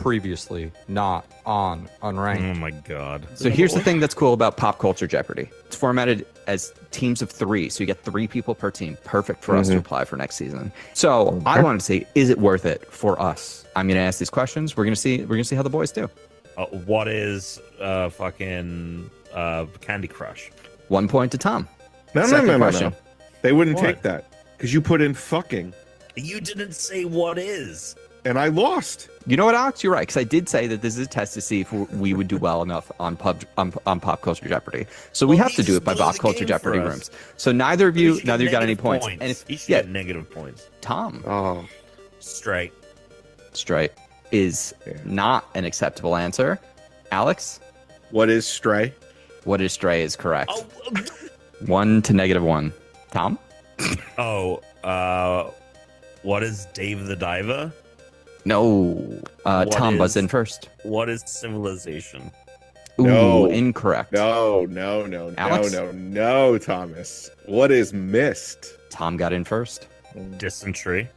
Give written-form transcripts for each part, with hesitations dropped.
Previously, not on Unranked. Oh my god. So here's the thing that's cool about Pop Culture Jeopardy. It's formatted as teams of 3, so you get 3 people per team. Perfect for us to apply for next season. So I wanted to say, is it worth it for us? I'm going to ask these questions. We're going to see how the boys do. What is fucking Candy Crush? 1 point to Tom. No. They wouldn't What? take that because you put in fucking, You didn't say what is. and I lost. You know what, Alex? You're right, because I did say that this is a test to see if we would do well enough on Pop Culture Jeopardy. So we Well, have to he do it just by blew Pop the Culture game Jeopardy for us. rooms. So neither of you got any negative points. And if, He should yeah, get negative points. Tom Oh, Straight. straight is not an acceptable answer. Alex, what is stray? what is stray is correct. Oh, 1 to -1. Tom? what is Dave the Diver? No. What Tom buzzed is- in first. What is Civilization? Ooh, No. incorrect. No, Alex? no, Thomas. What is mist? Tom got in first. Dysentery.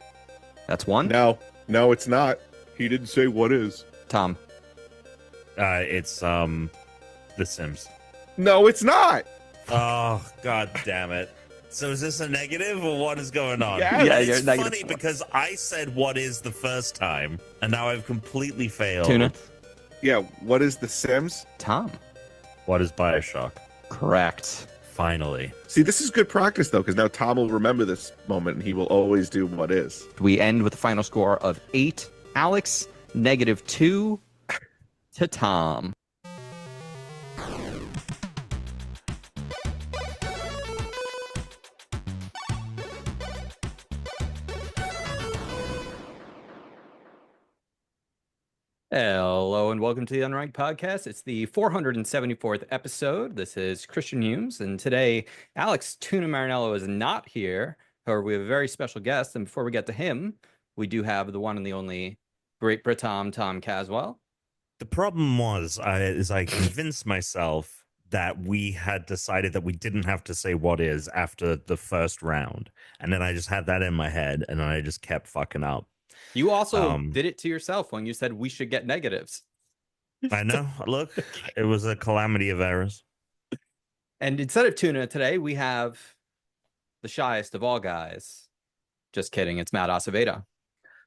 That's 1. No, it's not. He didn't say what is. Tom. It's The Sims. No, it's not. Oh god damn it. So is this a negative or what is going on? Yeah, you're It's negative. funny because I said what is the first time and now I've completely failed. Tuna. Yeah, what is the Sims? Tom. What is Bioshock? Correct. Finally. See, this is good practice though, because now Tom will remember this moment and he will always do what is. We end with a final score of 8. Alex, -2 to Tom. Hello and welcome to the Unranked Podcast. It's the 474th episode. This is Christian Humes, and today Alex Tuna Marinello is not here. However, we have a very special guest, and before we get to him, we do have the one and the only Great Britom, Tom Caswell. The problem was I convinced myself that we had decided that we didn't have to say what is after the first round. And then I just had that in my head and then I just kept fucking up. You also Um, did it to yourself when you said we should get negatives. I know. Look, it was a calamity of errors. And instead of Tuna today, we have the shyest of all guys. Just kidding. It's Matt Acevedo.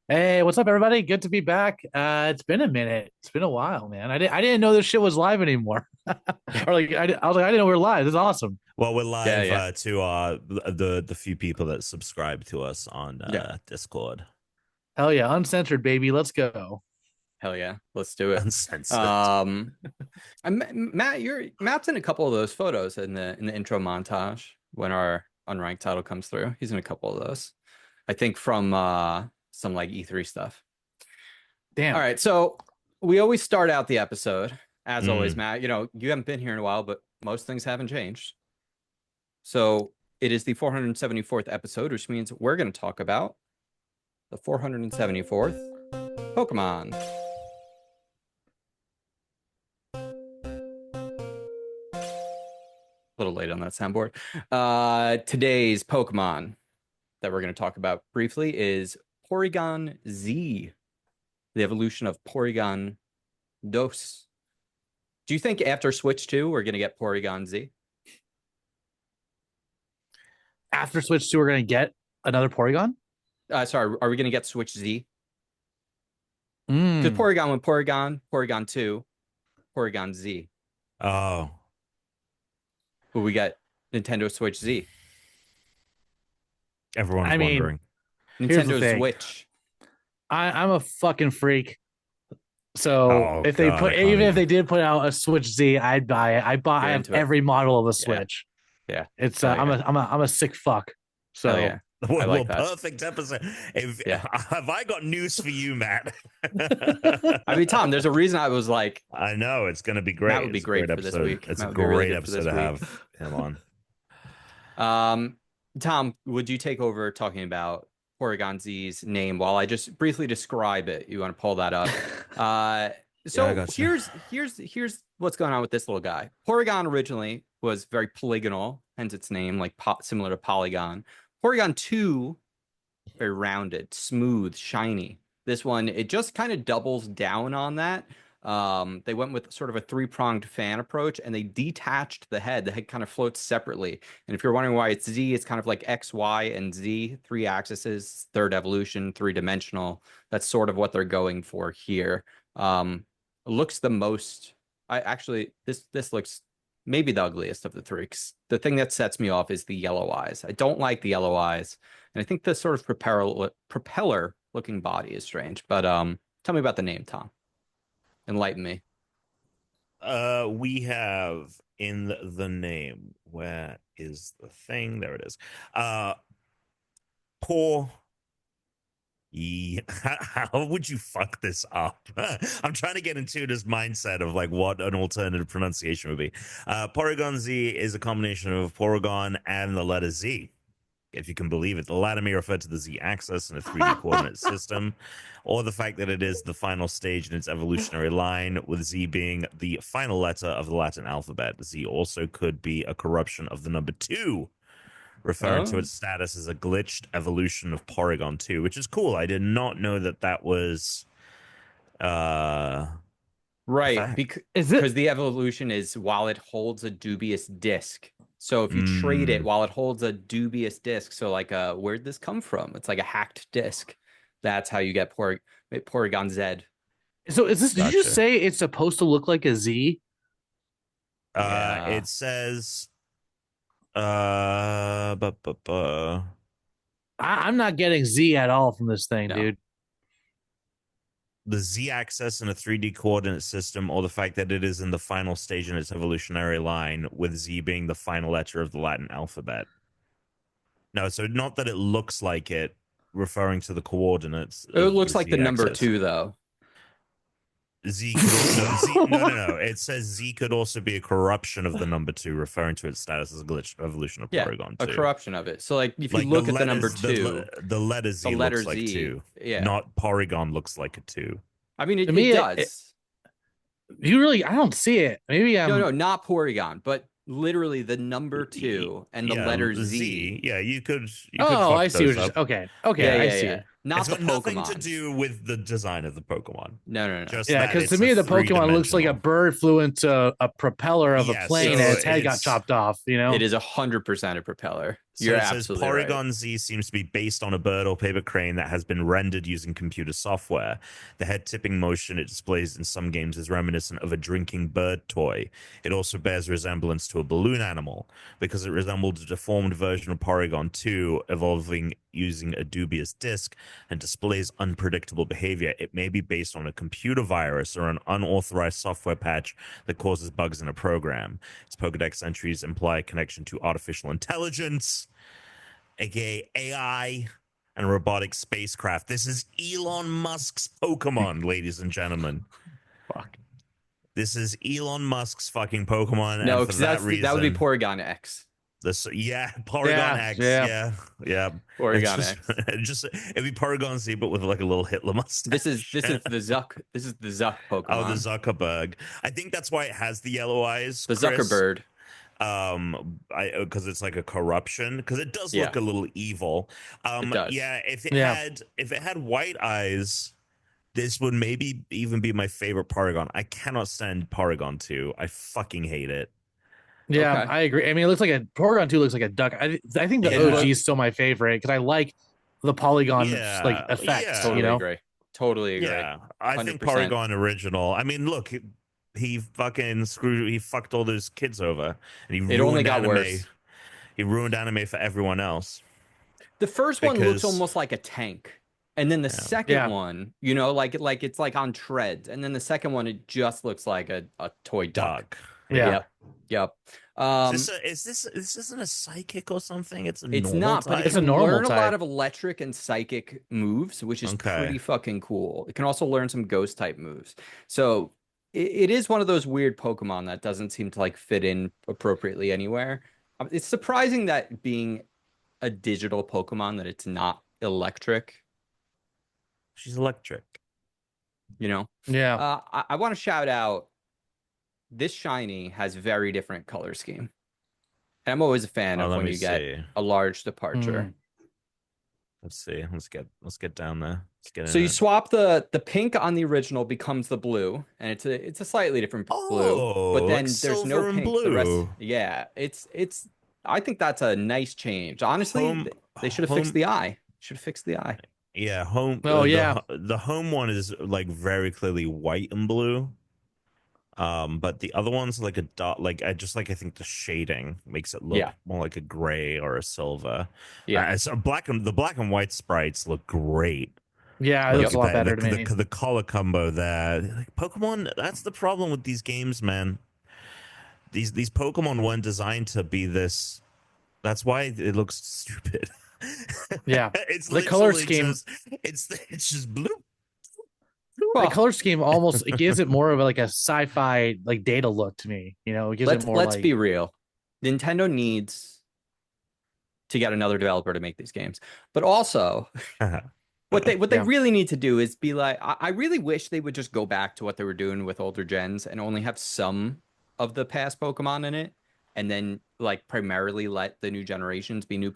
Hey, what's up, everybody? Good to be back. It's been a minute. It's been a while, man. I didn't know this shit was live anymore. Or like I was like, I didn't know we were live. This is awesome. Well, we're live Yeah. to the few people that subscribe to us on Discord. Hell yeah, uncensored, baby. Let's go. Hell yeah, let's do it. Uncensored. Matt's in a couple of those photos in the intro montage when our unranked title comes through. He's in a couple of those, I think, from some like E3 stuff. Damn. All right, so we always start out the episode as always, Mm. Matt. You know, you haven't been here in a while, but most things haven't changed. So it is the 474th episode, which means we're going to talk about the 474th Pokemon. A little late on that soundboard. Today's Pokemon that we're going to talk about briefly is Porygon Z, the evolution of Porygon Dos. Do you think after Switch 2, we're going to get Porygon Z? After Switch 2, we're gonna get another Porygon. Sorry, are we going to get Switch Z? Mm. Because Porygon 1, Porygon 2, Porygon Z. Oh. But we got Nintendo Switch Z. Everyone's I mean, wondering. Here's the Nintendo thing. Switch. I'm a fucking freak. So Oh, if they God, put I can't even if even. they did put out a Switch Z, I'd buy it. I You're have into it. every model of a Switch. Yeah. It's Hell yeah. I'm a sick fuck. So Hell yeah. Well, like that. perfect episode. Yeah. Have I got news for you, Matt? I mean, Tom, there's a reason I was like, I know it's going to be great. That would be It's a great for this episode. week. It's That a would be really great good for this episode to week. have him on. Tom, would you take over talking about Porygon Z's name while I just briefly describe it? You want to pull that up? So I gotcha. here's what's going on with this little guy. Porygon originally was very polygonal, hence its name, like similar to Polygon. Porygon 2, very rounded, smooth, shiny. This one, it just kind of doubles down on that. They went with sort of a three-pronged fan approach, and they detached the head. The head kind of floats separately. And if you're wondering why it's Z, it's kind of like X, Y, and Z, 3 axes, third evolution, 3-dimensional. That's sort of what they're going for here. Looks the most. This looks maybe the ugliest of the 3. The thing that sets me off is the yellow eyes. I don't like the yellow eyes, and I think the sort of propeller looking body is strange. But tell me about the name, Tom. Enlighten me. We have in the name. Where is the thing? There it is. Poor. How would you fuck this up? I'm trying to get into this mindset of like what an alternative pronunciation would be. Porygon Z is a combination of Porygon and the letter Z, if you can believe it. The latter may refer to the Z axis in a 3D coordinate system, or the fact that it is the final stage in its evolutionary line, with Z being the final letter of the Latin alphabet. Z also could be a corruption of the number 2, referring to its status as a glitched evolution of Porygon 2, which is cool. I did not know that that was right, because the evolution is while it holds a dubious disc. So if you trade it while it holds a dubious disc, so like where'd this come from? It's like a hacked disc. That's how you get Porygon Z. So is this? Did you just say it's supposed to look like a Z? It says. I'm not getting Z at all from this thing, dude. The Z axis in a 3D coordinate system, or the fact that it is in the final stage in its evolutionary line, with Z being the final letter of the Latin alphabet. No, so not that it looks like it, referring to the coordinates. It looks like the number 2, though. Z could also, no. It says Z could also be a corruption of the number 2, referring to its status as a glitched evolution of Porygon 2. A corruption of it. So, like, if you look at the number 2, the letter Z looks like 2. Yeah. Not Porygon looks like a 2. I mean, it does. I don't see it. Maybe I'm... No, not Porygon, but literally the number 2 and the letter Z. Yeah, you could. I see what you're saying. Okay, I see it. Not it's the got nothing Pokemon. to do with the design of the Pokemon. No. Because to me, the Pokemon looks like a bird flew into a propeller of a plane and its head got chopped off. You know, it is 100% a propeller. So You're it says absolutely Porygon right. Z seems to be based on a bird or paper crane that has been rendered using computer software. The head tipping motion it displays in some games is reminiscent of a drinking bird toy. It also bears resemblance to a balloon animal because it resembled a deformed version of Porygon 2, evolving using a dubious disc and displays unpredictable behavior. It may be based on a computer virus or an unauthorized software patch that causes bugs in a program. Its Pokedex entries imply a connection to artificial intelligence, aka AI, and robotic spacecraft. This is Elon Musk's Pokemon, ladies and gentlemen. Fuck. This is Elon Musk's fucking Pokemon. No, because that would be Porygon X. Porygon X. Yeah. Porygon X. It'd be Porygon Z, but with like a little Hitler mustache. This is the Zuck. This is the Zuck Pokemon. Oh, the Zuckerberg. I think that's why it has the yellow eyes. The Zuckerbird. Because it's like a corruption. Because it does look a little evil. It does. Yeah. If it had white eyes, this would maybe even be my favorite Porygon. I cannot stand Porygon 2. I fucking hate it. Yeah, okay. I agree. I mean, it looks like Porygon 2 looks like a duck. I think the OG is still my favorite because I like the polygon effects. Totally agree. Yeah, I think Porygon original. I mean, look, he fucked all those kids over, and it only got worse. He ruined anime for everyone else. The first one looks almost like a tank, and then the second one, like it's like on treads, and then the second one it just looks like a toy duck. Yep. Is this a psychic or something? It's not, type? But it's a normal learn type. A lot of electric and psychic moves, which is pretty fucking cool. It can also learn some ghost type moves. So it is one of those weird Pokemon that doesn't seem to like fit in appropriately anywhere. It's surprising that being a digital Pokemon that it's not electric. She's electric. Yeah. I want to shout out. This shiny has very different color scheme. And I'm always a fan of when you get a large departure. Let's see. Let's get down there. So you swap the pink on the original becomes the blue, and it's a slightly different blue. But then like there's no silver and pink. The rest, blue. yeah, it's. I think that's a nice change. Honestly, they should have fixed the eye. Should have fixed the eye. Yeah, home. Oh, yeah. The home one is like very clearly white and blue. But the other one's like a dot. Like I think the shading makes it look Yeah. more like a gray or a silver. Yeah. So the black and white sprites look great. Yeah, it Like looks a lot better to me. the color combo there. Like Pokemon, that's the problem with these games, man. These Pokemon weren't designed to be this. That's why it looks stupid. Yeah. It's The color literally scheme. it's just blue. The color scheme almost it gives it more of like a sci-fi like data look to me. You know, it gives it more. Let's like, be real. Nintendo needs to get another developer to make these games, but also what they Yeah. really need to do is be like, I really wish they would just go back to what they were doing with older gens and only have some of the past Pokemon in it, and then like primarily let the new generations be new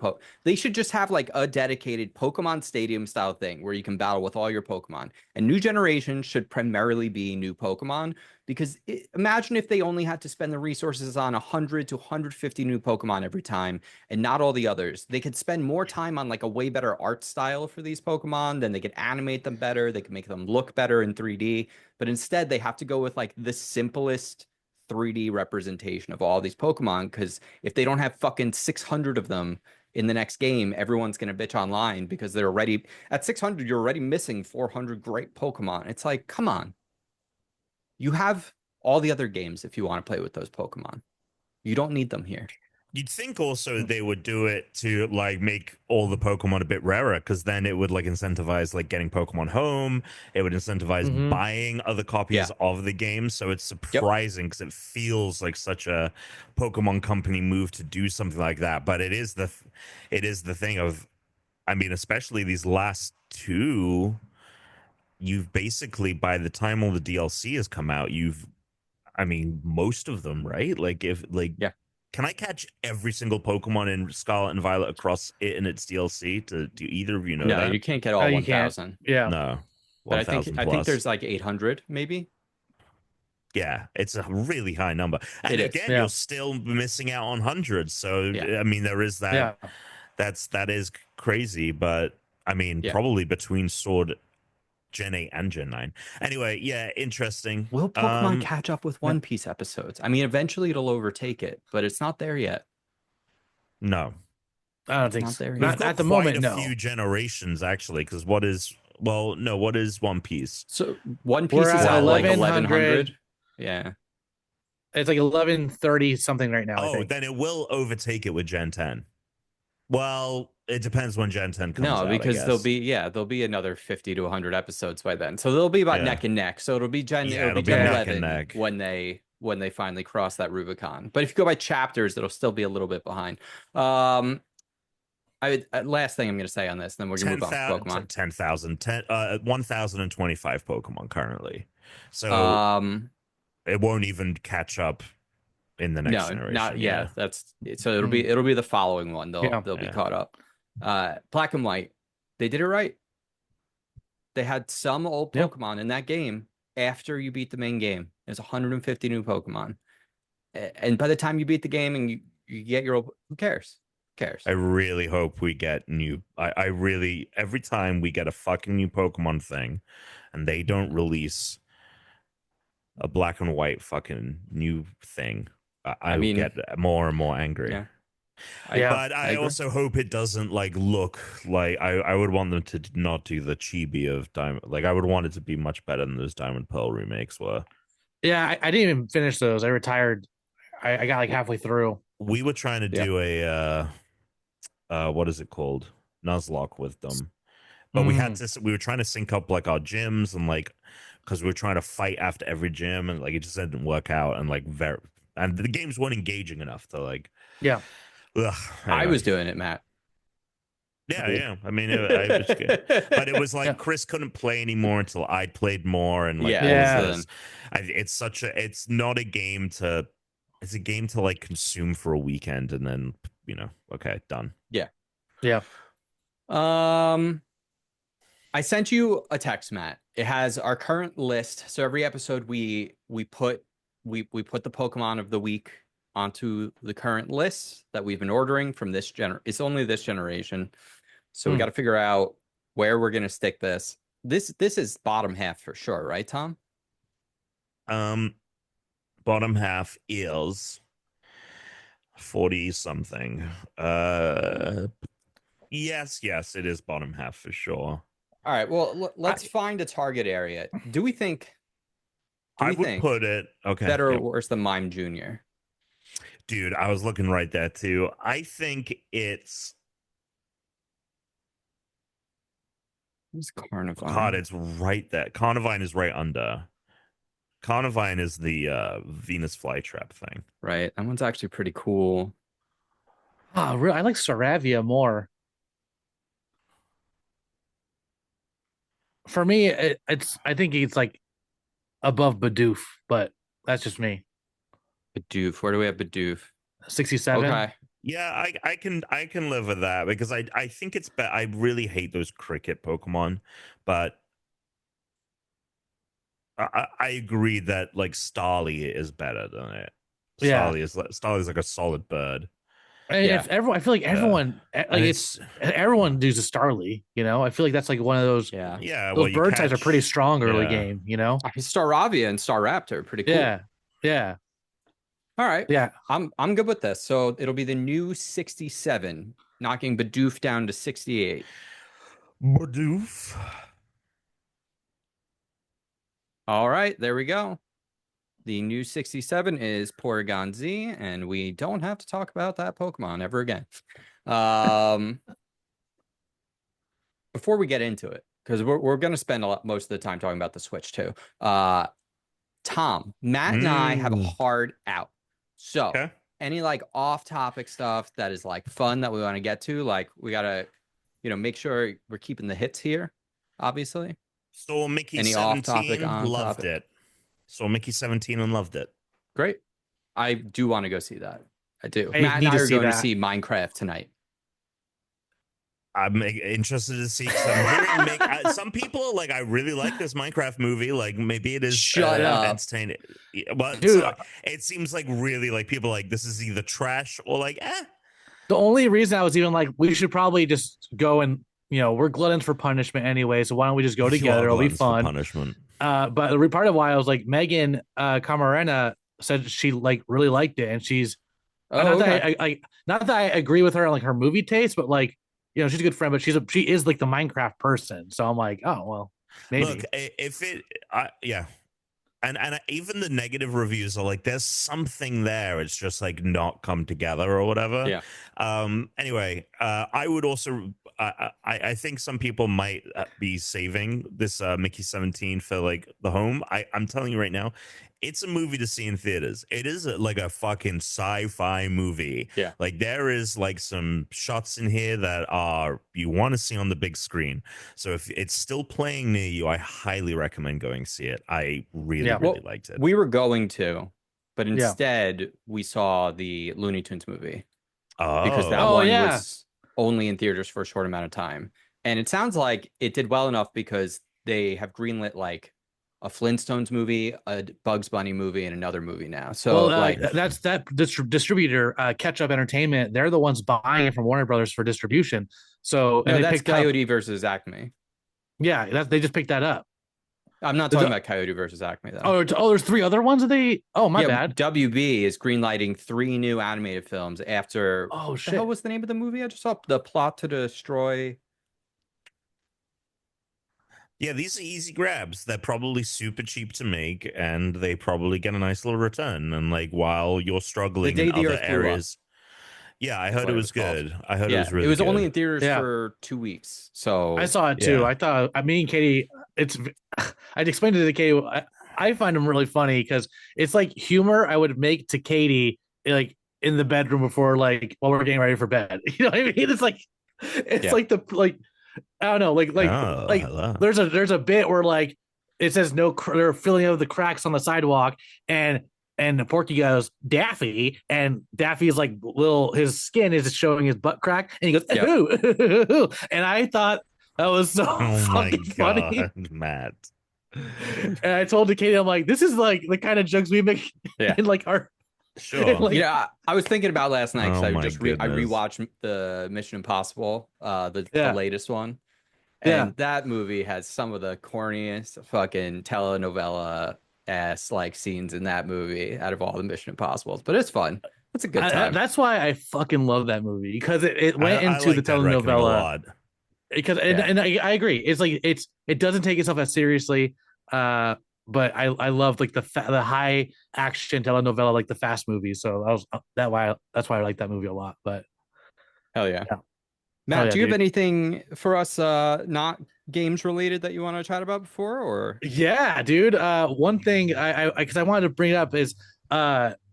They should just have like a dedicated Pokemon Stadium style thing where you can battle with all your Pokemon, and new generations should primarily be new Pokemon. Because imagine if they only had to spend the resources on 100 to 150 new Pokemon every time and not all the others. They could spend more time on like a way better art style for these Pokemon. Then they could animate them better. They could make them look better in 3D. But instead, they have to go with like the simplest 3D representation of all these Pokemon, because if they don't have fucking 600 of them in the next game, everyone's going to bitch online because they're already at 600. You're already missing 400 great Pokemon. It's like, come on. You have all the other games if you want to play with those Pokemon. You don't need them here. You'd think also they would do it to like make all the Pokemon a bit rarer, because then it would like incentivize like getting Pokemon home. It would incentivize buying other copies of the game. So it's surprising because it feels like such a Pokemon company move to do something like that. But it is the thing of, I mean, especially these last two, you've basically, by the time all the DLC has come out, I mean, most of them, right? Like if like can I catch every single Pokemon in Scarlet and Violet across it and its DLC? Do either of you know that? No, you can't get all 1,000. Yeah. No. But I think there's like 800 maybe. Yeah, it's a really high number. And again, you're still missing out on hundreds. So I mean, there is that. That is crazy, but I mean, probably between Sword Gen 8 and Gen 9. Anyway, interesting. Will Pokemon catch up with One Piece episodes? I mean, eventually it'll overtake it, but it's not there yet. No. I don't think so. Not at the moment, no. A few generations, actually, because what is One Piece? So One Piece is at like 1100. Yeah. It's like 1130 something right now. Oh, then it will overtake it with Gen 10. Well, it depends when Gen 10 comes out. No, because there'll be another 50 to 100 episodes by then. So they'll be about neck and neck. So it'll be Gen 11 when they finally cross that Rubicon. But if you go by chapters, it'll still be a little bit behind. Last thing I'm going to say on this, then we're going to move on to Pokemon. 1,025 Pokemon currently. So it won't even catch up in the next generation. That's so it'll be the following one. They'll be caught up. Black and White, they did it right. They had some old Pokemon in that game after you beat the main game. There's 150 new Pokemon, and by the time you beat the game and you get your old, who cares? I really hope we get new. I really, every time we get a fucking new Pokemon thing, and they don't release a Black and White fucking new thing, I mean, get more and more angry. But I also hope it doesn't like look like I would want them to not do the chibi of Diamond. Like I would want it to be much better than those Diamond Pearl remakes were. Yeah, I didn't even finish those. I retired. I got like halfway through. We were trying to do a what is it called? Nuzlocke with them. But we were trying to sync up like our gyms and like, because we were trying to fight after every gym and like it just didn't work out, and like and the games weren't engaging enough to like. Yeah. Ugh, anyway. I was doing it, Matt. Yeah. I mean, I was good. But it was like Chris couldn't play anymore until I played more, and like it's not a game to. It's a game to like consume for a weekend and then okay, done. Yeah. I sent you a text, Matt. It has our current list. So every episode we put the Pokemon of the week onto the current list that we've been ordering from this it's only this generation. So we got to figure out where we're gonna stick this. This is bottom half for sure, right, Tom? Bottom half is 40 something. Yes, it is bottom half for sure. All right. Well, let's find a target area. Do we think? I would put it better or worse than Mime Jr.? Dude, I was looking right there too. I think it's Carnivine. God, it's right there. Carnivine is right under. Carnivine is the Venus flytrap thing. Right. That one's actually pretty cool. Oh, really? I like Saravia more. For me, I think it's like above Bidoof, but that's just me. Bidoof. Where do we have Bidoof? 67. Okay. Yeah, I can live with that because I think it's I really hate those cricket Pokemon, but I agree that like Starly is better than it. Yeah. Starly's like a solid bird. If everyone, I feel like everyone, everyone does a Starly. You know, I feel like that's like one of those. Yeah. Those bird types are pretty strong early game. You know, Staravia and Staraptor are pretty cool. Yeah. All right. Yeah. I'm good with this. So it'll be the new 67, knocking Bidoof down to 68. Bidoof. All right, there we go. The new 67 is Porygon Z, and we don't have to talk about that Pokemon ever again. Before we get into it, because we're going to spend most of the time talking about the Switch too. Tom, Matt, and I have a hard out. So any like off-topic stuff that is like fun that we want to get to, like we got to, make sure we're keeping the hits here, obviously. So Mickey Any 17 loved it. So Mickey 17 and loved it. Great. I do want to go see that. I do. I Matt need and I to are see going to that. see Minecraft tonight. I'm interested to see. I'm hearing some people are like, I really like this Minecraft movie. Like maybe it is Shut up. entertaining. But Dude, so, it seems like really like people like this is either trash or like The only reason I was even like, we should probably just go and we're gluttons for punishment anyway, so why don't we just go together? It'll be fun. Punishment. But the part of why I was like, Megan Camarena said she like really liked it, and she's not that I agree with her on like her movie taste, but like she's a good friend, but she is like the Minecraft person, so I'm like, oh well, maybe. Look, if it, and even the negative reviews are like, there's something there. It's just like not come together or whatever. Yeah. Anyway, I would also. I think some people might be saving this Mickey 17 for like the home. I'm telling you right now, it's a movie to see in theaters. It is like a fucking sci-fi movie. Yeah. Like there is like some shots in here that are you want to see on the big screen. So if it's still playing near you, I highly recommend going see it. I really liked it. We were going to, but instead we saw the Looney Tunes movie. Because that one was only in theaters for a short amount of time. And it sounds like it did well enough because they have greenlit like a Flintstones movie, a Bugs Bunny movie, and another movie now. So that's that distributor, Catch Up Entertainment. They're the ones buying it from Warner Brothers for distribution. So no, that's Coyote versus Acme. Yeah, they just picked that up. I'm not talking about Coyote versus Acme though. Oh, there's 3 other ones that my bad. WB is greenlighting 3 new animated films after. Oh shit! What the hell was the name of the movie I just saw? The Plot to Destroy. Yeah, these are easy grabs. They're probably super cheap to make, and they probably get a nice little return. And like while you're struggling in other areas, yeah, I heard it was good. I heard it was really. It was good. only in theaters for 2 weeks, so I saw it too. I thought, me and Katie, I'd explained it to Katie. I find them really funny because it's like humor I would make to Katie like in the bedroom before like while we're getting ready for bed. You know what I mean? It's like I don't know, there's a bit where like it says they're filling out the cracks on the sidewalk and Porky goes Daffy, and Daffy's like his skin is showing his butt crack, and he goes ooh. And I thought That was so Oh my fucking funny. god, Matt. And I told Katie, I'm like, this is like the kind of jokes we make in like our Sure. like, Yeah, I was thinking about last night because Oh I my just I goodness. rewatched the Mission Impossible, the Yeah. latest one, Yeah. and that movie has some of the corniest fucking telenovela ass like scenes in that movie out of all the Mission Impossibles. But it's fun. It's a good time. That's why I fucking love that movie, because it went I into like the that reckoning a telenovela. lot. Because Yeah. and I agree. It's like it doesn't take itself as seriously. But I love like the high action telenovela, like the fast movies. So that's why I like that movie a lot. But Hell yeah. Yeah. Matt, Hell yeah, do you have dude. anything for us not games related that you want to chat about before, or Yeah, dude. One thing because I wanted to bring it up is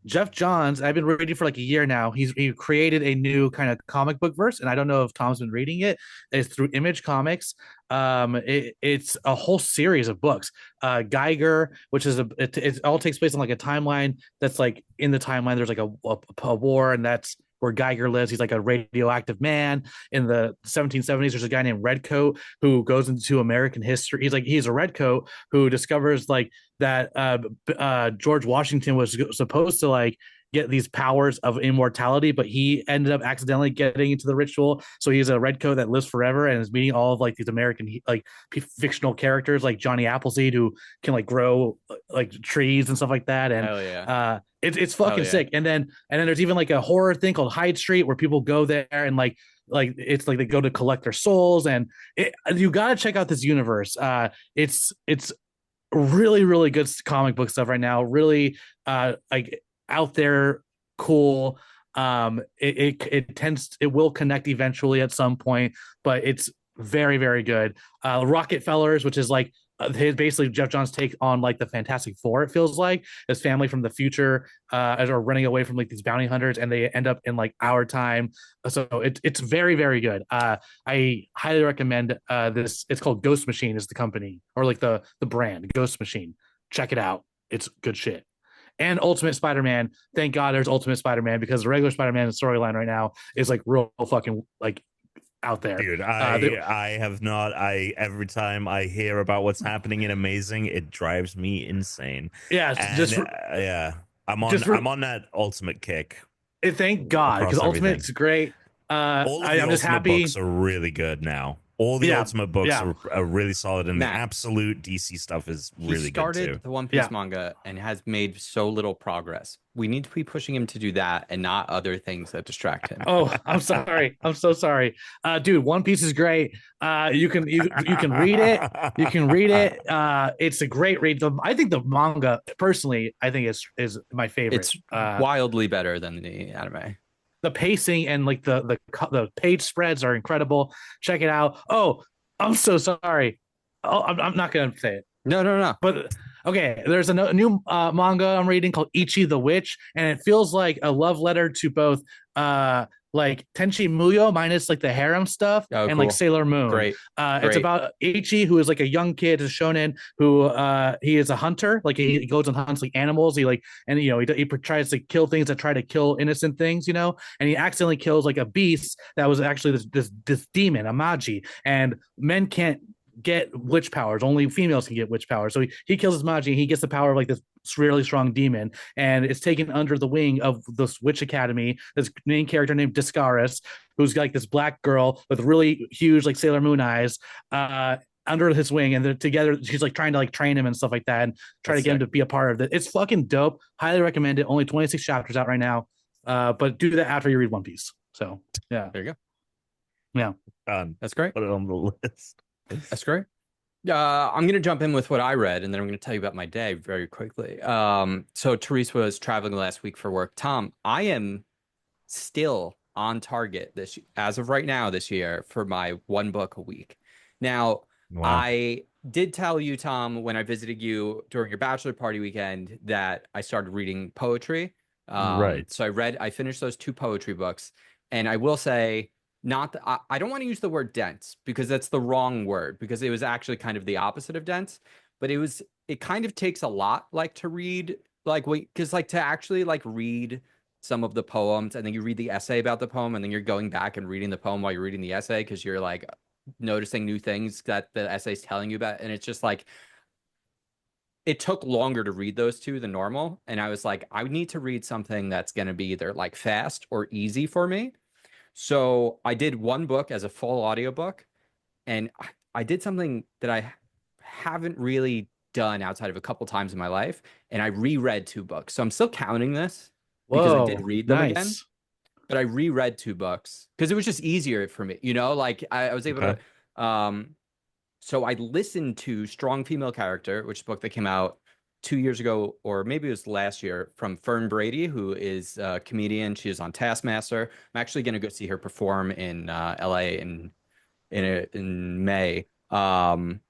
Jeff Johns. I've been reading for like a year now. He created a new kind of comic book verse, and I don't know if Tom's been reading it. It's through Image Comics. It's a whole series of books. Geiger, which is it all takes place on like a timeline that's like in the timeline. There's like a war, and that's where Geiger lives. He's like a radioactive man. In the 1770s, there's a guy named Redcoat who goes into American history. He's a redcoat who discovers like that George Washington was supposed to like get these powers of immortality, but he ended up accidentally getting into the ritual. So he's a redcoat that lives forever and is meeting all of like these American like fictional characters like Johnny Appleseed, who can like grow like trees and stuff like that. And hell yeah. it's fucking yeah. sick. And then there's even like a horror thing called Hyde Street where people go there and like it's like they go to collect their souls. And you got to check out this universe. It's really, really good comic book stuff right now. Really like out there, cool. It will connect eventually at some point, but it's very, very good. Rocket Fellers, which is like basically Jeff Johns' take on like the Fantastic Four. It feels like this family from the future are running away from like these bounty hunters, and they end up in like our time. So it's very, very good. I highly recommend this. It's called Ghost Machine is the company, or like the brand Ghost Machine. Check it out. It's good shit. And Ultimate Spider-Man. Thank God there's Ultimate Spider-Man, because the regular Spider-Man storyline right now is like real fucking like out there. Dude, I have not. Every time I hear about what's happening in Amazing, it drives me insane. Yeah, yeah, I'm on that Ultimate kick. Thank God, because Ultimate's great. All of the I'm just Ultimate happy. books are really good now. All the Ultimate books are really solid, and Matt, the absolute DC stuff is really good too. He started the One Piece manga and has made so little progress. We need to be pushing him to do that and not other things that distract him. Oh, I'm sorry. I'm so sorry. Dude, One Piece is great. You can read it. You can read it. It's a great read. I think the manga, personally, I think is my favorite. It's wildly better than the anime. The pacing and like the page spreads are incredible. Check it out. Oh, I'm so sorry. Oh, I'm not gonna say it. No. But okay, there's a new manga I'm reading called Ichi the Witch, and it feels like a love letter to both like Tenchi Muyo minus like the harem stuff and cool. like Sailor Moon. Great. It's about Ichi, who is like a young kid, a shonen, who he is a hunter. Like he goes and hunts like animals. He like, and you know, he tries to kill things that try to kill innocent things, you know, and he accidentally kills like a beast that was actually this demon, a magi, and men can't get witch powers. Only females can get witch powers. So he kills his magi. He gets the power of like this really strong demon, and it's taken under the wing of this witch academy. This main character named Discaris, who's like this black girl with really huge like Sailor Moon eyes, under his wing, and they're together. She's like trying to like train him and stuff like that, and try to get him to be a part of it. It's fucking dope. Highly recommend it. Only 26 chapters out right now, but do that after you read One Piece. So yeah, there you go. Yeah, that's great. Put it on the list. That's great. I'm going to jump in with what I read, and then I'm going to tell you about my day very quickly. So Therese was traveling last week for work. Tom, I am still on target as of right now this year for my one book a week. Now, wow. I did tell you, Tom, when I visited you during your bachelor party weekend, that I started reading poetry. Right. So I finished those 2 poetry books, and I will say, I don't want to use the word dense, because that's the wrong word, because it was actually kind of the opposite of dense, but it kind of takes a lot like to read, like, because like to actually like read some of the poems, and then you read the essay about the poem, and then you're going back and reading the poem while you're reading the essay, because you're like noticing new things that the essay's telling you about, and it's just like it took longer to read those two than normal, and I was like, I need to read something that's going to be either like fast or easy for me. So I did one book as a full audiobook, and I did something that I haven't really done outside of a couple times in my life, and I reread two books. So I'm still counting this because I did read them again, but I reread two books because it was just easier for me, you know, like I was able to so I listened to Strong Female Character, which is a book that came out 2 years ago, or maybe it was last year, from Fern Brady, who is a comedian. She is on Taskmaster. I'm actually going to go see her perform in LA in May. Tom,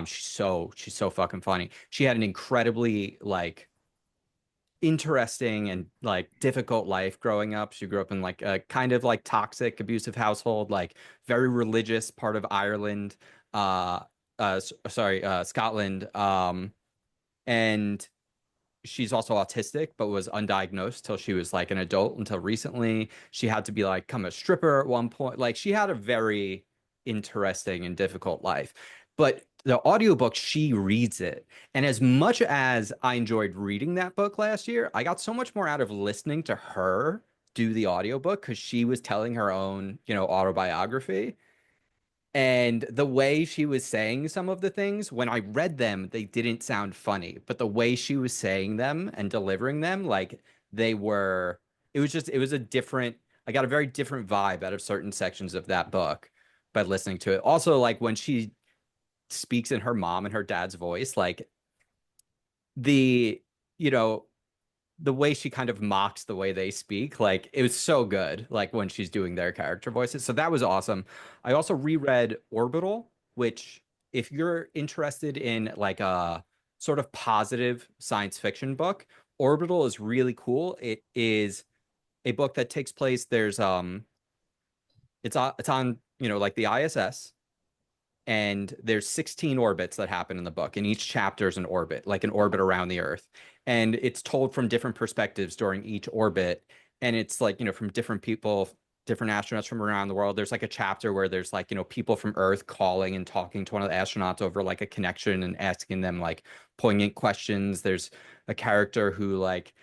she's so fucking funny. She had an incredibly like interesting and like difficult life growing up. She grew up in like a kind of like toxic, abusive household, like very religious part of Ireland. Scotland. And she's also autistic, but was undiagnosed till she was like an adult until recently. She had to be like become a stripper at one point. Like she had a very interesting and difficult life. But the audiobook, she reads it. And as much as I enjoyed reading that book last year, I got so much more out of listening to her do the audiobook because she was telling her own, you know, autobiography. And the way she was saying some of the things, when I read them, they didn't sound funny. But the way she was saying them and delivering them, like they were, it was a different, I got a very different vibe out of certain sections of that book by listening to it. Also, like when she speaks in her mom and her dad's voice, like the, you know, the way she kind of mocks the way they speak, like it was so good, like when she's doing their character voices. So that was awesome. I also reread Orbital, which if you're interested in like a sort of positive science fiction book, Orbital is really cool. It is a book that takes place, there's it's on, you know, like the ISS, and there's 16 orbits that happen in the book, and each chapter is an orbit, like an orbit around the Earth, and it's told from different perspectives during each orbit, and it's like, you know, from different people, different astronauts from around the world. There's like a chapter where there's like, you know, people from Earth calling and talking to one of the astronauts over like a connection and asking them like poignant questions. There's a character who like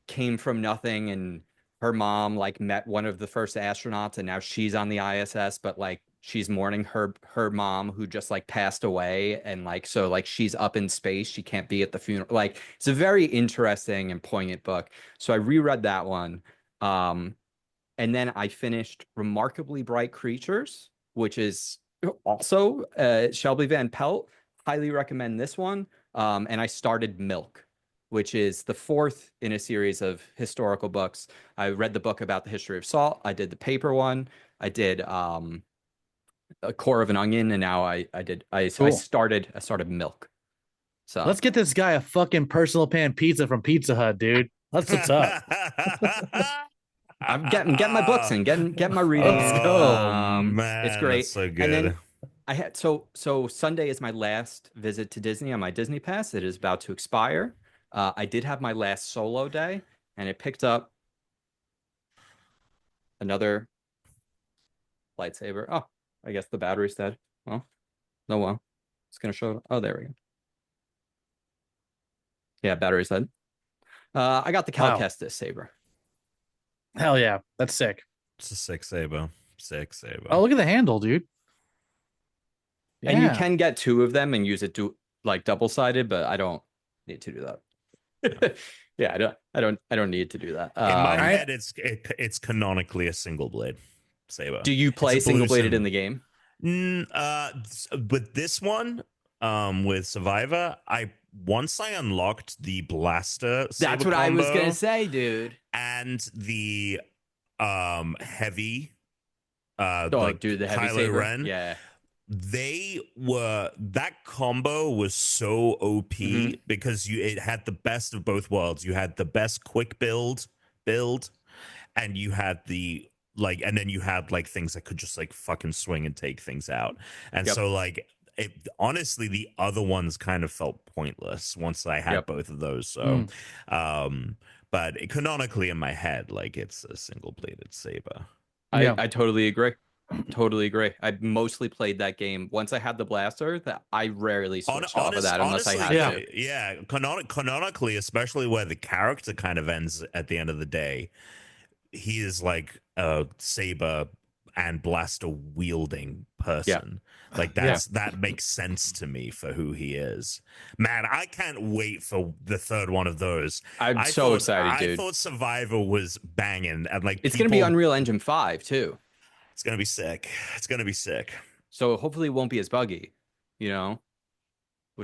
came from nothing, and her mom like met one of the first astronauts, and now she's on the ISS, but like she's mourning her mom who just like passed away, and like so like she's up in space, she can't be at the funeral. Like it's a very interesting and poignant book. So I reread that one. And then I finished Remarkably Bright Creatures, which is also Shelby Van Pelt. Highly recommend this one. And I started Milk, which is the fourth in a series of historical books. I read the book about the history of salt. I did the paper one. I did A Core of an Onion, and now I started Milk. So let's get this guy a fucking personal pan pizza from Pizza Hut, dude. That's what's up. I'm getting my books in, getting my reading. Let's go. Man, It's great. that's so good. And then I had so Sunday is my last visit to Disney on my Disney Pass. It is about to expire. I did have my last solo day, and it picked up another lightsaber. Oh, I guess the battery's dead. Well, no, well, it's gonna show. Oh, there we go. Yeah, battery's dead. I got the Cal Kestis saber. Hell yeah, that's sick. It's a sick saber. Sick saber. Oh, look at the handle, dude. Yeah. And you can get two of them and use it to like double-sided, but I don't need to do that. Yeah, I don't need to do that. In my head, it's canonically a single blade saber. Do you play single bladed in the game? With this one, with Survivor, once I unlocked the blaster saber That's what I was gonna say, dude. And the heavy like dude, the heavy Kylo saber. Ren, yeah. That combo was so OP because it had the best of both worlds. You had the best quick build, and you had and then you had like things that could just like fucking swing and take things out. And so like honestly, the other ones kind of felt pointless once I had both of those. So but canonically in my head, like it's a single bladed saber. I totally agree. Totally agree. I mostly played that game once I had the blaster. That I rarely switched off of that unless I honestly, had to. yeah. Canonically, especially where the character kind of ends at the end of the day, he is like a saber and blaster wielding person. Like that makes sense to me for who he is. Man, I can't wait for the third one of those. I'm so excited, dude. I thought Survivor was banging, and like it's gonna be Unreal Engine 5 too. It's gonna be sick. It's gonna be sick. So hopefully it won't be as buggy, which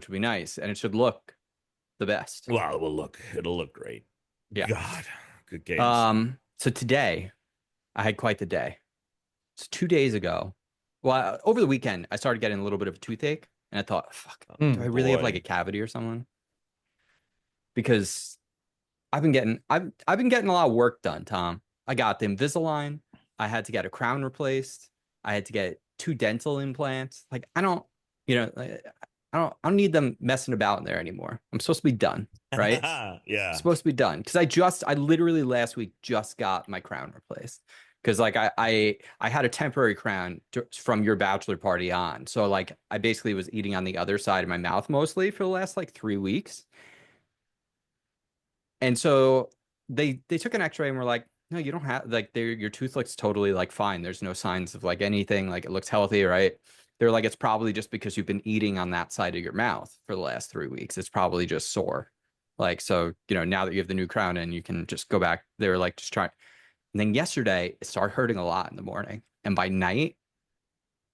would be nice, and it should look the best. Well, it'll look great. Yeah. God, good games. So today, I had quite the day. So 2 days ago, well, over the weekend, I started getting a little bit of a toothache, and I thought, fuck, do I really have like a cavity or something? Because I've been getting a lot of work done, Tom. I got the Invisalign. I had to get a crown replaced. I had to get 2 dental implants. Like I don't need them messing about in there anymore. I'm supposed to be done, right? Yeah. I'm supposed to be done because I literally last week just got my crown replaced because like I had a temporary crown from your bachelor party on. So like I basically was eating on the other side of my mouth mostly for the last like 3 weeks. And so they took an x-ray and were like, no, you don't have like your tooth looks totally like fine. There's no signs of like anything, like it looks healthy, right? They're like, it's probably just because you've been eating on that side of your mouth for the last 3 weeks. It's probably just sore. Like, so, now that you have the new crown in, you can just go back. They were like, just try. And then yesterday, it started hurting a lot in the morning. And by night,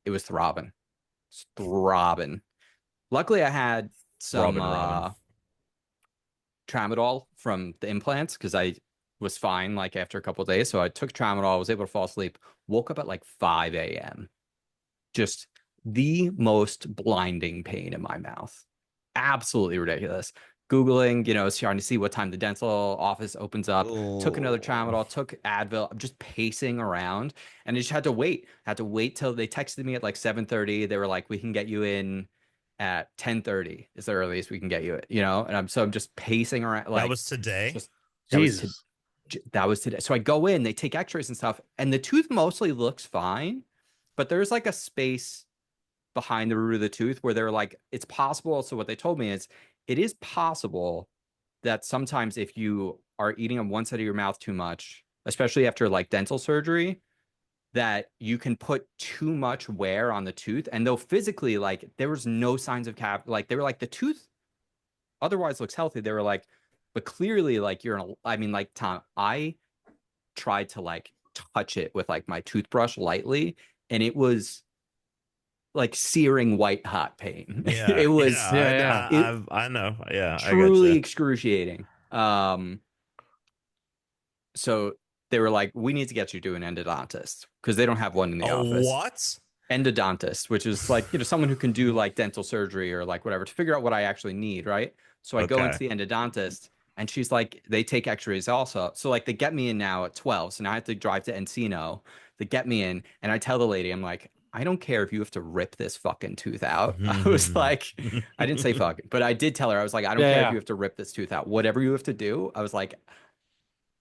it was throbbing. It's throbbing. Luckily, I had some tramadol from the implants because I was fine like after a couple of days. So I took tramadol, was able to fall asleep, woke up at like 5 a.m. Just the most blinding pain in my mouth. Absolutely ridiculous. Googling, trying to see what time the dental office opens up. Took another tramadol, took Advil. I'm just pacing around, and I just had to wait. I had to wait till they texted me at like 7:30. They were like, "We can get you in at 10:30. Is the earliest we can get you." And I'm just pacing around. Like that was today. That was today. So I go in, they take X-rays and stuff, and the tooth mostly looks fine, but there's like a space behind the root of the tooth where they're like, it's possible. So what they told me is, it is possible that sometimes if you are eating on one side of your mouth too much, especially after like dental surgery, that you can put too much wear on the tooth. And though physically, like there was no signs of like they were like the tooth otherwise looks healthy. They were like, but clearly like like Tom, I tried to like touch it with like my toothbrush lightly, and it was like searing white hot pain. Yeah, it was I know. Yeah, truly excruciating. So they were like, we need to get you to an endodontist because they don't have one in the office. What? Endodontist, which is like, someone who can do like dental surgery or like whatever to figure out what I actually need, right? So I go into the endodontist, and she's like, they take x-rays also. So like they get me in now at 12. So now I have to drive to Encino to get me in. And I tell the lady, I'm like, I don't care if you have to rip this fucking tooth out. I was like, I didn't say fucking, but I did tell her, I was like, I don't care if you have to rip this tooth out. Whatever you have to do. I was like,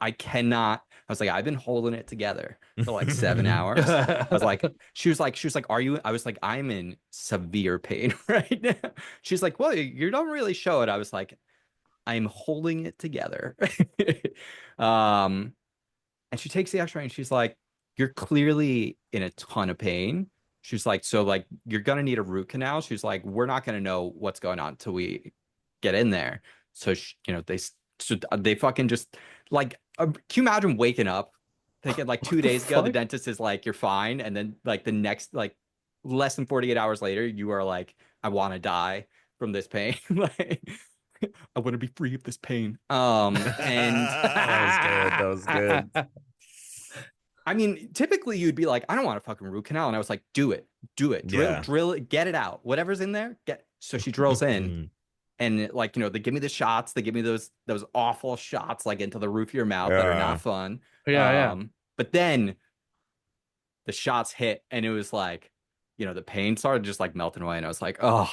I cannot. I was like, I've been holding it together for like 7 hours. I was like, she was like, are you? I was like, I'm in severe pain right now. She's like, well, you don't really show it. I was like, I'm holding it together. And she takes the x-ray and she's like, you're clearly in a ton of pain. She's like, so like, you're going to need a root canal. She's like, we're not going to know what's going on until we get in there. So, they fucking just like, can you imagine waking up thinking like 2 days ago, the dentist is like, you're fine. And then like the next, like less than 48 hours later, you are like, I want to die from this pain. Like, I want to be free of this pain. And that was good. I mean, typically you'd be like, I don't want a fucking root canal. And I was like, do it, drill it, get it out. Whatever's in there, so she drills in, and like, they give me the shots. They give me those awful shots like into the roof of your mouth that are not fun. But then the shots hit, and it was like, the pain started just like melting away. And I was like, oh,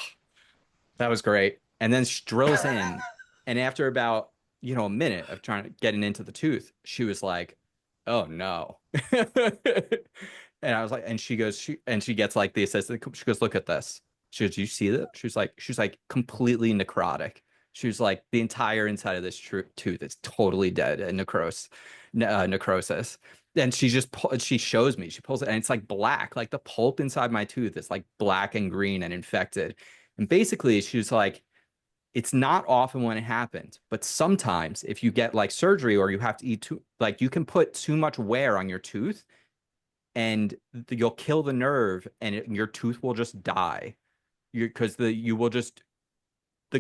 that was great. And then she drills in, and after about, a minute of getting into the tooth, she was like, oh no. And I was like, and she goes, she gets like the assistant. She goes, look at this. She goes, you see that? She's like completely necrotic. She was like, the entire inside of this tooth is totally dead and necrosis. And she shows me, she pulls it, and it's like black, like the pulp inside my tooth is like black and green and infected. And basically, she was like, it's not often when it happens, but sometimes if you get like surgery or you have to eat like you can put too much wear on your tooth and you'll kill the nerve and your tooth will just die. Because the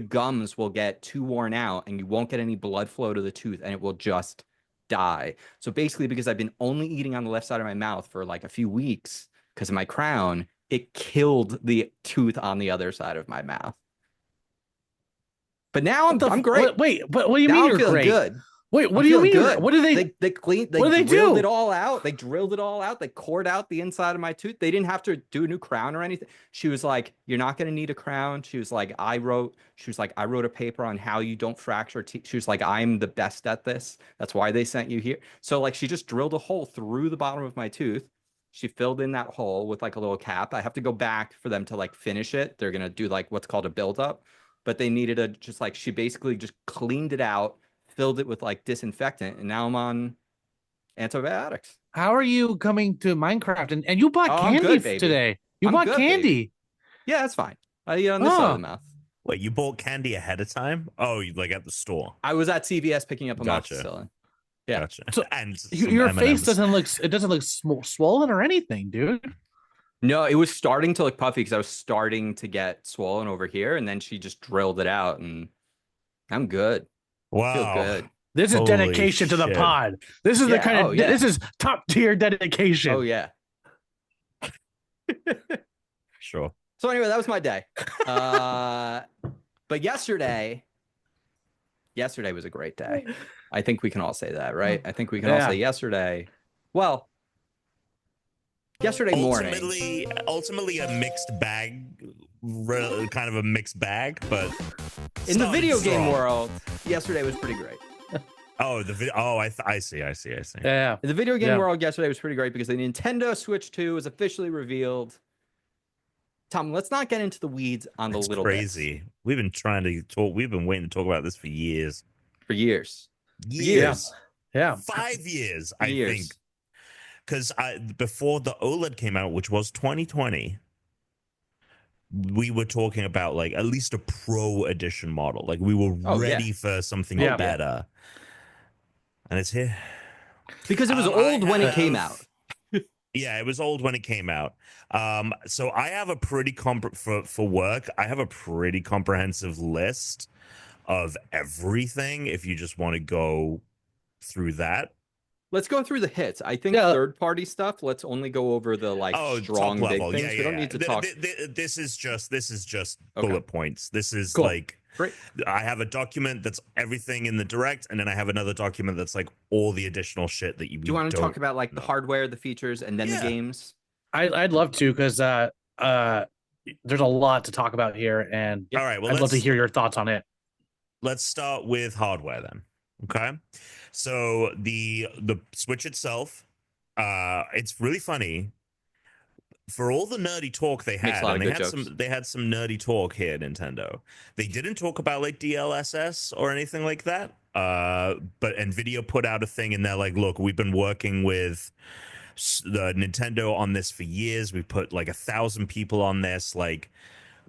gums will get too worn out and you won't get any blood flow to the tooth and it will just die. So basically, because I've been only eating on the left side of my mouth for like a few weeks because of my crown, it killed the tooth on the other side of my mouth. But now I'm great. Wait, but what do you now mean I'm you're great? Good. Wait, what do you mean? Good. What do they? They cleaned. They what do they drilled do? it all out. They drilled it all out. They cored out the inside of my tooth. They didn't have to do a new crown or anything. She was like, "You're not going to need a crown." She was like, "I wrote a paper on how you don't fracture teeth." She was like, "I'm the best at this. That's why they sent you here." So like, she just drilled a hole through the bottom of my tooth. She filled in that hole with like a little cap. I have to go back for them to like finish it. They're gonna do like what's called a buildup, but they needed she basically just cleaned it out, filled it with like disinfectant, and now I'm on antibiotics. How are you coming to Minecraft and you bought candy today? You bought candy. Baby. Yeah, that's fine. I eat on this side of the mouth. Wait, you bought candy ahead of time? Oh, like at the store? I was at CVS picking up amoxicillin. Yeah. Gotcha. So, and your face doesn't look swollen or anything, dude. No, it was starting to look puffy because I was starting to get swollen over here, and then she just drilled it out, and I'm good. Wow. I feel good. This is dedication to the pod. This is the kind of this is top tier dedication. Oh yeah. Sure. So anyway, that was my day. But yesterday was a great day. I think we can all say that, right? I think we can all say yesterday. Well, yesterday morning. Ultimately a mixed bag, kind of a mixed bag, but in the video game world, yesterday was pretty great. Oh, I see. Yeah. In the video game world, yesterday was pretty great because the Nintendo Switch 2 was officially revealed. Tom, let's not get into the weeds on the little crazy bits. We've been trying to talk. We've been waiting to talk about this for years. Years. Yeah. 5 years, I think. Because before the OLED came out, which was 2020, we were talking about like at least a Pro Edition model. Like we were ready for something better. And it's here. Because it was old when it came out. Yeah, it was old when it came out. So I have a pretty for work. I have a pretty comprehensive list of everything. If you just want to go through that, let's go through the hits. I think third-party stuff. Let's only go over the like strong big things. Yeah, we don't need to talk. This is just bullet points. This is like. Great. I have a document that's everything in the direct, and then I have another document that's like all the additional shit that you. Do you want to talk about like the hardware, the features, and then the games? I'd love to because there's a lot to talk about here, and all right, well, I'd love to hear your thoughts on it. Let's start with hardware then. Okay, so the Switch itself, it's really funny. For all the nerdy talk they had, and they had some nerdy talk here at Nintendo. They didn't talk about like DLSS or anything like that. But Nvidia put out a thing, and they're like, "Look, we've been working with the Nintendo on this for years. We put like 1,000 people on this. Like,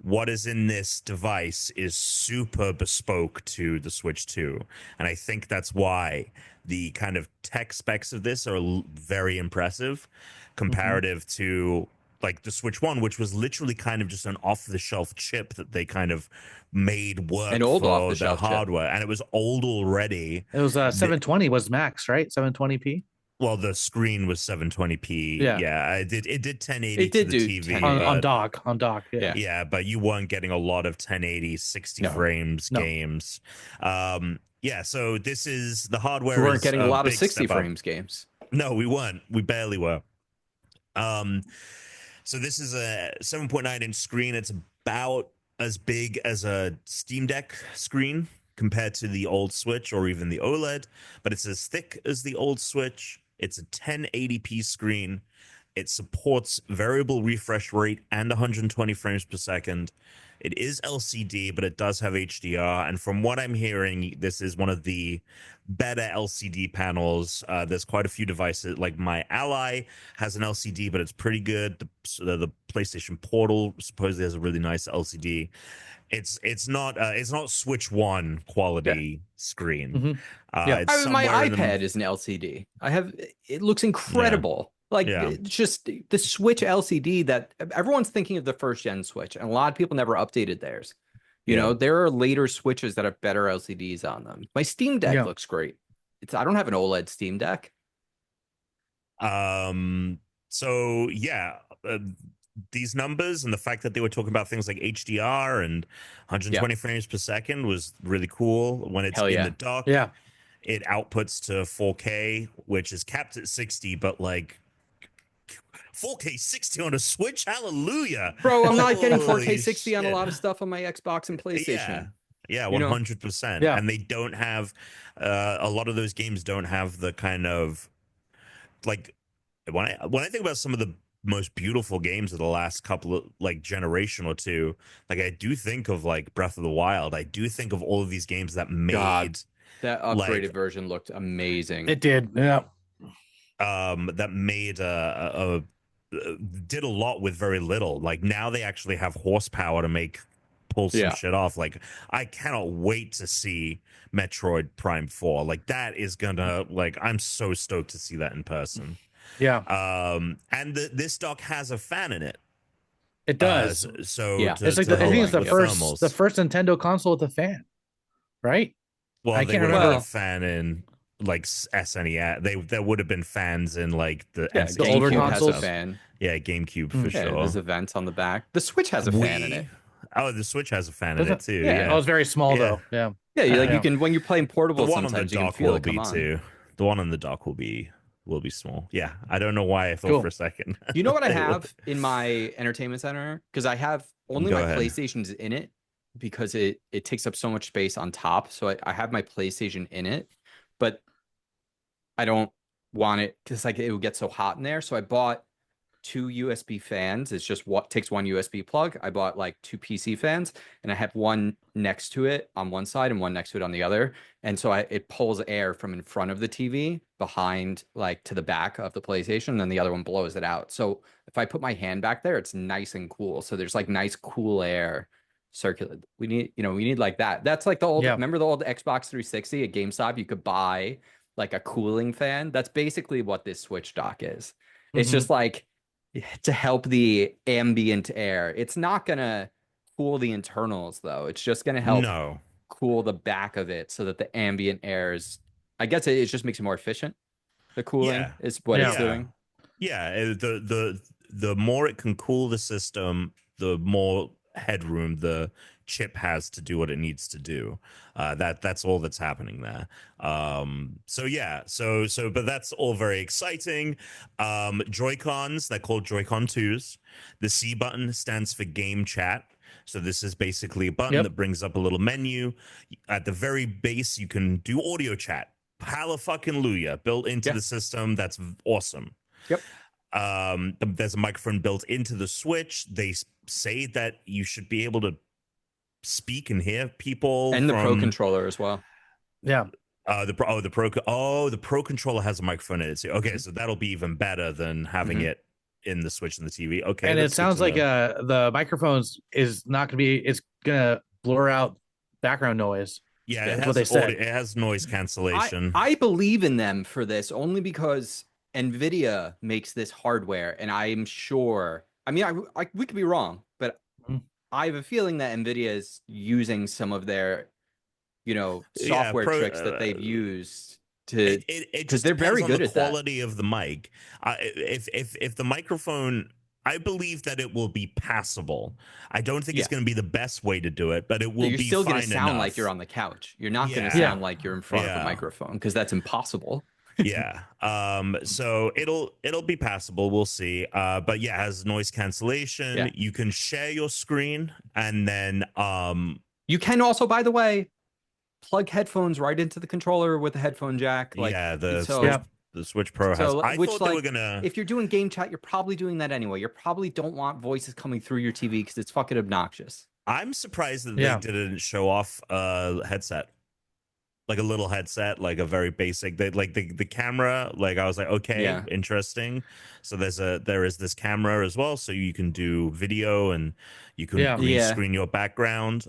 what is in this device is super bespoke to the Switch 2, and I think that's why the kind of tech specs of this are very impressive comparative to." Like the Switch 1, which was literally kind of just an off-the-shelf chip that they kind of made work for the hardware, and it was old already. It was 720 was max, right? 720p. Well, the screen was 720p. Yeah, it did 1080 to the TV on dock. Yeah, but you weren't getting a lot of 1080 60 frames games. Yeah, so this is the hardware. We weren't getting a lot of 60 frames games. No, we weren't. We barely were. So this is a 7.9-inch screen. It's about as big as a Steam Deck screen compared to the old Switch or even the OLED, but it's as thick as the old Switch. It's a 1080p screen. It supports variable refresh rate and 120 frames per second. It is LCD, but it does have HDR. And from what I'm hearing, this is one of the better LCD panels. There's quite a few devices. Like my Ally has an LCD, but it's pretty good. The PlayStation Portal supposedly has a really nice LCD. It's not Switch One quality screen. Mm-hmm. It's my somewhere iPad is an LCD. It looks incredible. Like it's just the Switch LCD that everyone's thinking of the first gen Switch, and a lot of people never updated theirs. You know, there are later Switches that have better LCDs on them. My Steam Deck looks great. I don't have an OLED Steam Deck. So yeah, these numbers and the fact that they were talking about things like HDR and 120 frames per second was really cool. When it's in the dock, it outputs to 4K, which is capped at 60, but like 4K 60 on a Switch, hallelujah, bro. I'm not getting 4K 60 on a lot of stuff on my Xbox and PlayStation. Yeah, 100%. And they don't have a lot of those games don't have the kind of like when I think about some of the most beautiful games of the last couple of like generation or two, like I do think of like Breath of the Wild. I do think of all of these games that made that upgraded version looked amazing. It did. Yeah. That made did a lot with very little. Like now they actually have horsepower to pull some shit off. Like I cannot wait to see Metroid Prime 4. Like that is gonna I'm so stoked to see that in person. Yeah. And this dock has a fan in it. It does. So it's like I think it's the first Nintendo console with a fan, right? Well, I can't remember a fan in like SNES. There would have been fans in like the older consoles. Has a fan. Yeah, GameCube for sure. There's a vent on the back. The Switch has a fan in it. Oh, the Switch has a fan in it too. Yeah. Oh, it's very small though. Yeah. Yeah, you can when you're playing portable. The one sometimes on the you dock can feel will it come be on. too. The one on the dock will be small. Yeah, I don't know why I thought for a second. You know what I have in my entertainment center? Because I have only my PlayStation's in it because it takes up so much space on top. So I have my PlayStation in it, but I don't want it because like it would get so hot in there. So I bought 2 USB fans. It's just what takes one USB plug. I bought like 2 PC fans, and I have one next to it on one side and one next to it on the other. And so it pulls air from in front of the TV behind, like to the back of the PlayStation, and then the other one blows it out. So if I put my hand back there, it's nice and cool. So there's like nice cool air circulate. We need like that. That's like the old. Remember the old Xbox 360 at GameStop? You could buy like a cooling fan. That's basically what this Switch dock is. It's just like to help the ambient air. It's not gonna cool the internals though. It's just gonna help cool the back of it so that the ambient air is, I guess it just makes it more efficient. The cooling is what it's doing. Yeah, the more it can cool the system, the more headroom the chip has to do what it needs to do. That's all that's happening there. But that's all very exciting. Joy-Cons, they're called Joy-Con 2s. The C button stands for game chat. So this is basically a button that brings up a little menu. At the very base, you can do audio chat. Hallelujah, built into the system. That's awesome. There's a microphone built into the Switch. They say that you should be able to speak and hear people, and the Pro controller as well. The Pro controller has a microphone in it too. Okay, so that'll be even better than having it in the Switch and the TV. Okay, and it sounds like the microphones is not gonna be. It's gonna blur out background noise. Yeah, it has what they said. It has noise cancellation. I believe in them for this only because NVIDIA makes this hardware, and I'm sure. I mean, we could be wrong, but I have a feeling that NVIDIA is using some of their, software tricks that they've used to, because they're very good at that. The quality of the mic. If the microphone, I believe that it will be passable. I don't think it's going to be the best way to do it, but it will be. You're still going to sound like you're on the couch. You're not going to sound like you're in front of a microphone, because that's impossible. So it'll be passable. We'll see. But yeah, it has noise cancellation. You can share your screen, and then you can also, by the way, plug headphones right into the controller with a headphone jack. The Switch Pro has. So, I which, thought they were like, gonna. if you're doing game chat, you're probably doing that anyway. You probably don't want voices coming through your TV because it's fucking obnoxious. I'm surprised that Yeah. they didn't show off a headset, like a little headset, like a very basic. They like the camera. Like I was like, okay, Yeah. interesting. So there is this camera as well, so you can do video and you can Yeah. green Yeah. screen your background.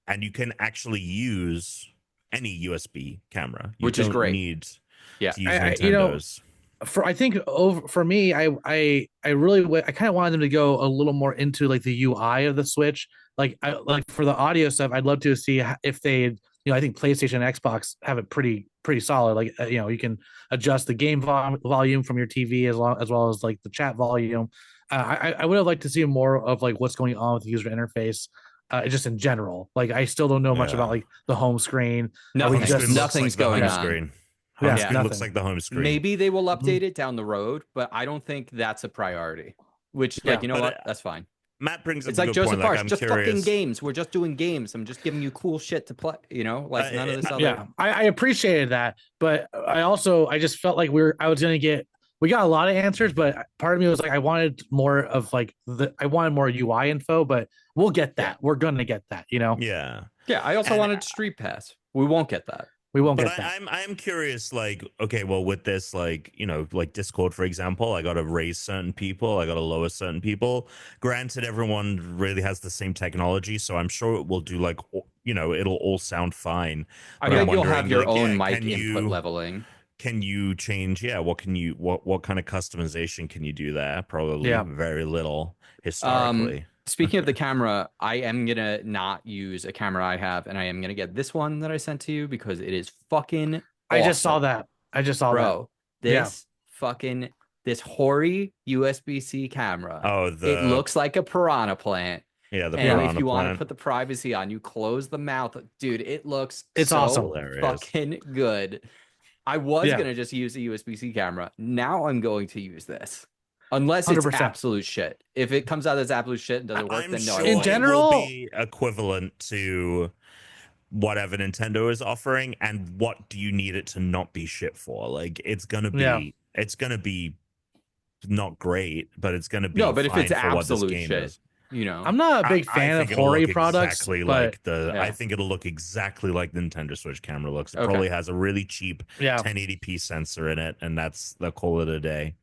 And you can actually use any USB camera, Which is great. Need Yeah. to use You know, Nintendo's. I think for me, I really I kind of wanted them to go a little more into like the UI of the Switch. Like for the audio stuff, I'd love to see if they, I think PlayStation and Xbox have it pretty solid. Like you can adjust the game volume from your TV as well as like the chat volume. I would have liked to see more of like what's going on with the user interface. Just in general, like I still don't know much about like the home screen. Nothing's going on. Screen. Yeah, Home screen looks nothing. like the home screen. Maybe they will update it down the road, but I don't think that's a priority. Which, like, you know what? That's fine. Matt brings up It's a like good Joseph point. Parks, I'm just curious. fucking games. We're just doing games. I'm just giving you cool shit to play. Like none of this other. Yeah, I appreciated that, but I just felt like we got a lot of answers, but part of me was like I wanted more of like I wanted more UI info, but we'll get that. We're gonna get that, Yeah. Yeah, I also wanted Street Pass. We won't get that. We won't But get that. I'm curious, like, okay, well, with this, like, like Discord, for example, I got to raise certain people, I got to lower certain people. Granted, everyone really has the same technology, so I'm sure it will do like, it'll all sound fine. I think you'll have your own mic input leveling. Can you change? Yeah, what kind of customization can you do there? Probably very little historically. Speaking of the camera, I am going to not use a camera I have, and I am going to get this one that I sent to you because it is fucking awesome. I just saw that. Bro, this Hori USB-C camera. Oh, it looks like a piranha plant. Yeah, the and piranha if you want to plant. put the privacy on, you close the mouth. Dude, it's so awesome. Fucking good. I was going to just use a USB-C camera. Now I'm going to use this. Unless it's 100%. absolute shit. If it comes out as absolute shit and doesn't work, then no. Sure in general, it will be equivalent to whatever Nintendo is offering. And what do you need it to not be shit for? Like it's gonna be not great, but it's gonna be but if it's for what this absolute game shit, is. I'm not a big fan of Hori products. Exactly I think it'll look exactly like the Nintendo Switch camera looks. It probably has a really cheap 1080p sensor in it, and they'll call it a day.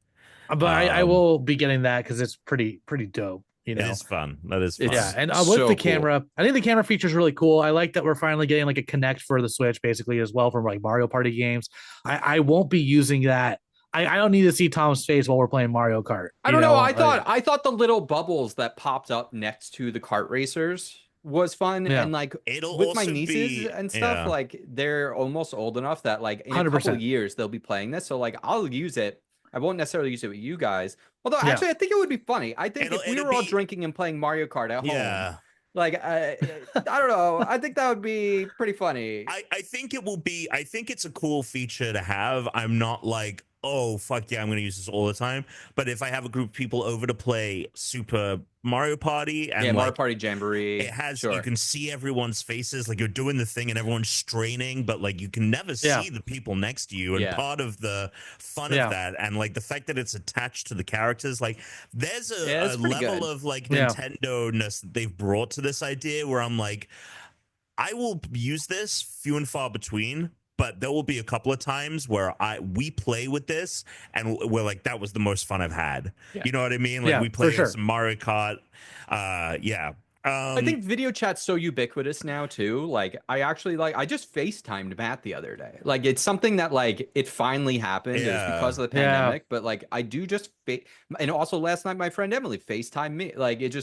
But I will be getting that because it's pretty dope. It is fun. That is fun. Yeah, and with the camera, I think the camera feature is really cool. I like that we're finally getting like a Connect for the Switch, basically as well from like Mario Party games. I won't be using that. I don't need to see Tom's face while we're playing Mario Kart. I don't know. I thought the little bubbles that popped up next to the kart racers was fun, and like with my nieces and stuff, like they're almost old enough that like in 100%. A couple of years they'll be playing this. So like I'll use it. I won't necessarily use it with you guys. Although, actually, I think it would be funny. I think if we were all drinking and playing Mario Kart at home, like, I don't know. I think that would be pretty funny. I think it will be. I think it's a cool feature to have. I'm not like, oh, fuck yeah, I'm going to use this all the time. But if I have a group of people over to play Super Mario Party and Mario Party Jamboree, it has, you can see everyone's faces, like you're doing the thing and everyone's straining, but like you can never see the people next to you. And part of the fun of that, and like the fact that it's attached to the characters, like there's a level of like Nintendo-ness that they've brought to this idea where I'm like, I will use this few and far between, but there will be a couple of times where we play with this and we're like, that was the most fun I've had. You know what I mean? Like we play some Mario Kart. I think video chat's so ubiquitous now too. Like I just FaceTimed Matt the other day. Like it's something that like it finally happened. It was because of the pandemic, but like I do just and also last night my friend Emily FaceTimed me. Like it's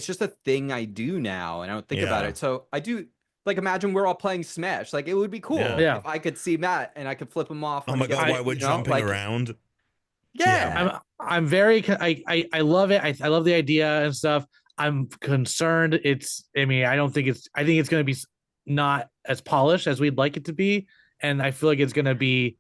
just a thing I do now, and I don't think about it. So I do. Like, imagine we're all playing Smash. Like, it would be cool if I could see Matt and I could flip him off. Oh my god, why we're jumping around? Yeah. I'm very. I love it. I love the idea and stuff. I'm concerned. I think it's going to be not as polished as we'd like it to be, and I feel like it's going to be.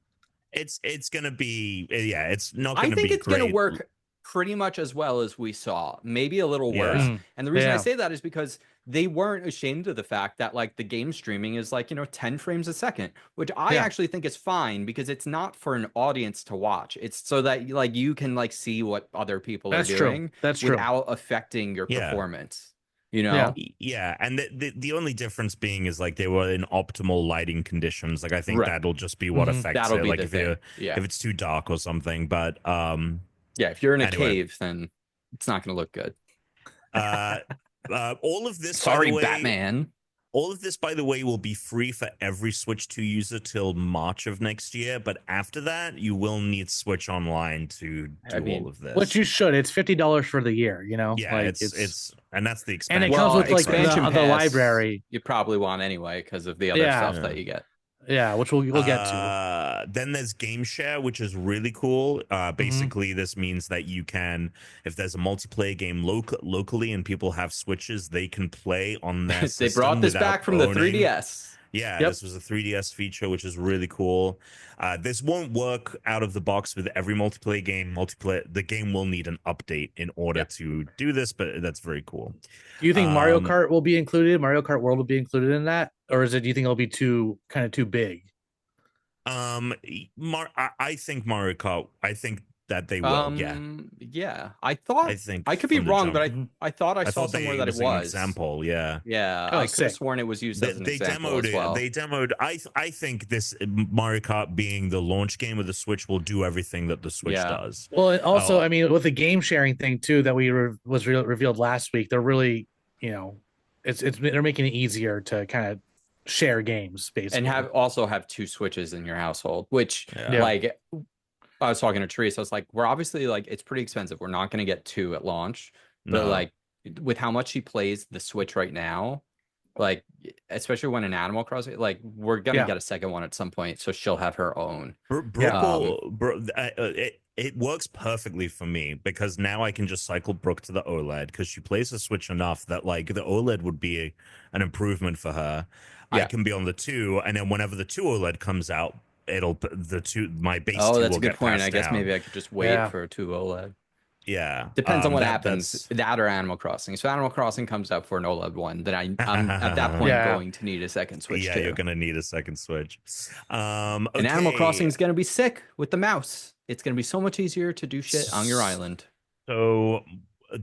It's going to be. Yeah, it's not going to be. I think it's going to work pretty much as well as we saw, maybe a little worse. And the reason I say that is because they weren't ashamed of the fact that like the game streaming is like, 10 frames a second, which I actually think is fine because it's not for an audience to watch. It's so that like you can like see what other people are doing without affecting your performance. Yeah, and the only difference being is like they were in optimal lighting conditions. Like I think that'll just be what affects it. Like if it's too dark or something. But if you're in a cave, then it's not going to look good. All of this, sorry, by the way, Batman. All of this, by the way, will be free for every Switch 2 user till March of next year. But after that, you will need Switch Online to do all of this. Which you should. It's $50 for the year. Yeah, like, it's and that's the expansion. And it comes with like the library. You probably want anyway because of the other stuff that you get. Yeah, which we'll get to. Then there's Game Share, which is really cool. Basically, this means that you can, if there's a multiplayer game locally and people have Switches, they can play on their system. They brought this back from the 3DS. Yeah, this was a 3DS feature, which is really cool. This won't work out of the box with every multiplayer game. The game will need an update in order to do this, but that's very cool. Do you think Mario Kart will be included? Mario Kart World will be included in that, or do you think it'll be too big? I think Mario Kart. I think that they will. I could be wrong, but I thought I saw somewhere that it was an example. I could have sworn it was used as an example as well. They demoed. I think this Mario Kart being the launch game of the Switch will do everything that the Switch does. Well, and also, I mean, with the game sharing thing too that was revealed last week, they're really, they're making it easier to kind of share games basically, and have two Switches in your household, which like. I was talking to Teresa. I was like, we're obviously like, it's pretty expensive. We're not going to get two at launch, but like with how much she plays the Switch right now, like, especially when in Animal Crossing, like we're going to get a second one at some point. So she'll have her own. It works perfectly for me because now I can just cycle Brooke to the OLED because she plays the Switch enough that like the OLED would be an improvement for her. I can be on the 2, and then whenever the 2 OLED comes out, my base. That's a good point. I guess maybe I could just wait for 2 OLED. Yeah, depends on what happens. That or Animal Crossing. So Animal Crossing comes out for an OLED one, then I'm at that point going to need a second Switch. Yeah, you're gonna need a second Switch. And Animal Crossing is gonna be sick with the mouse. It's gonna be so much easier to do shit on your island. So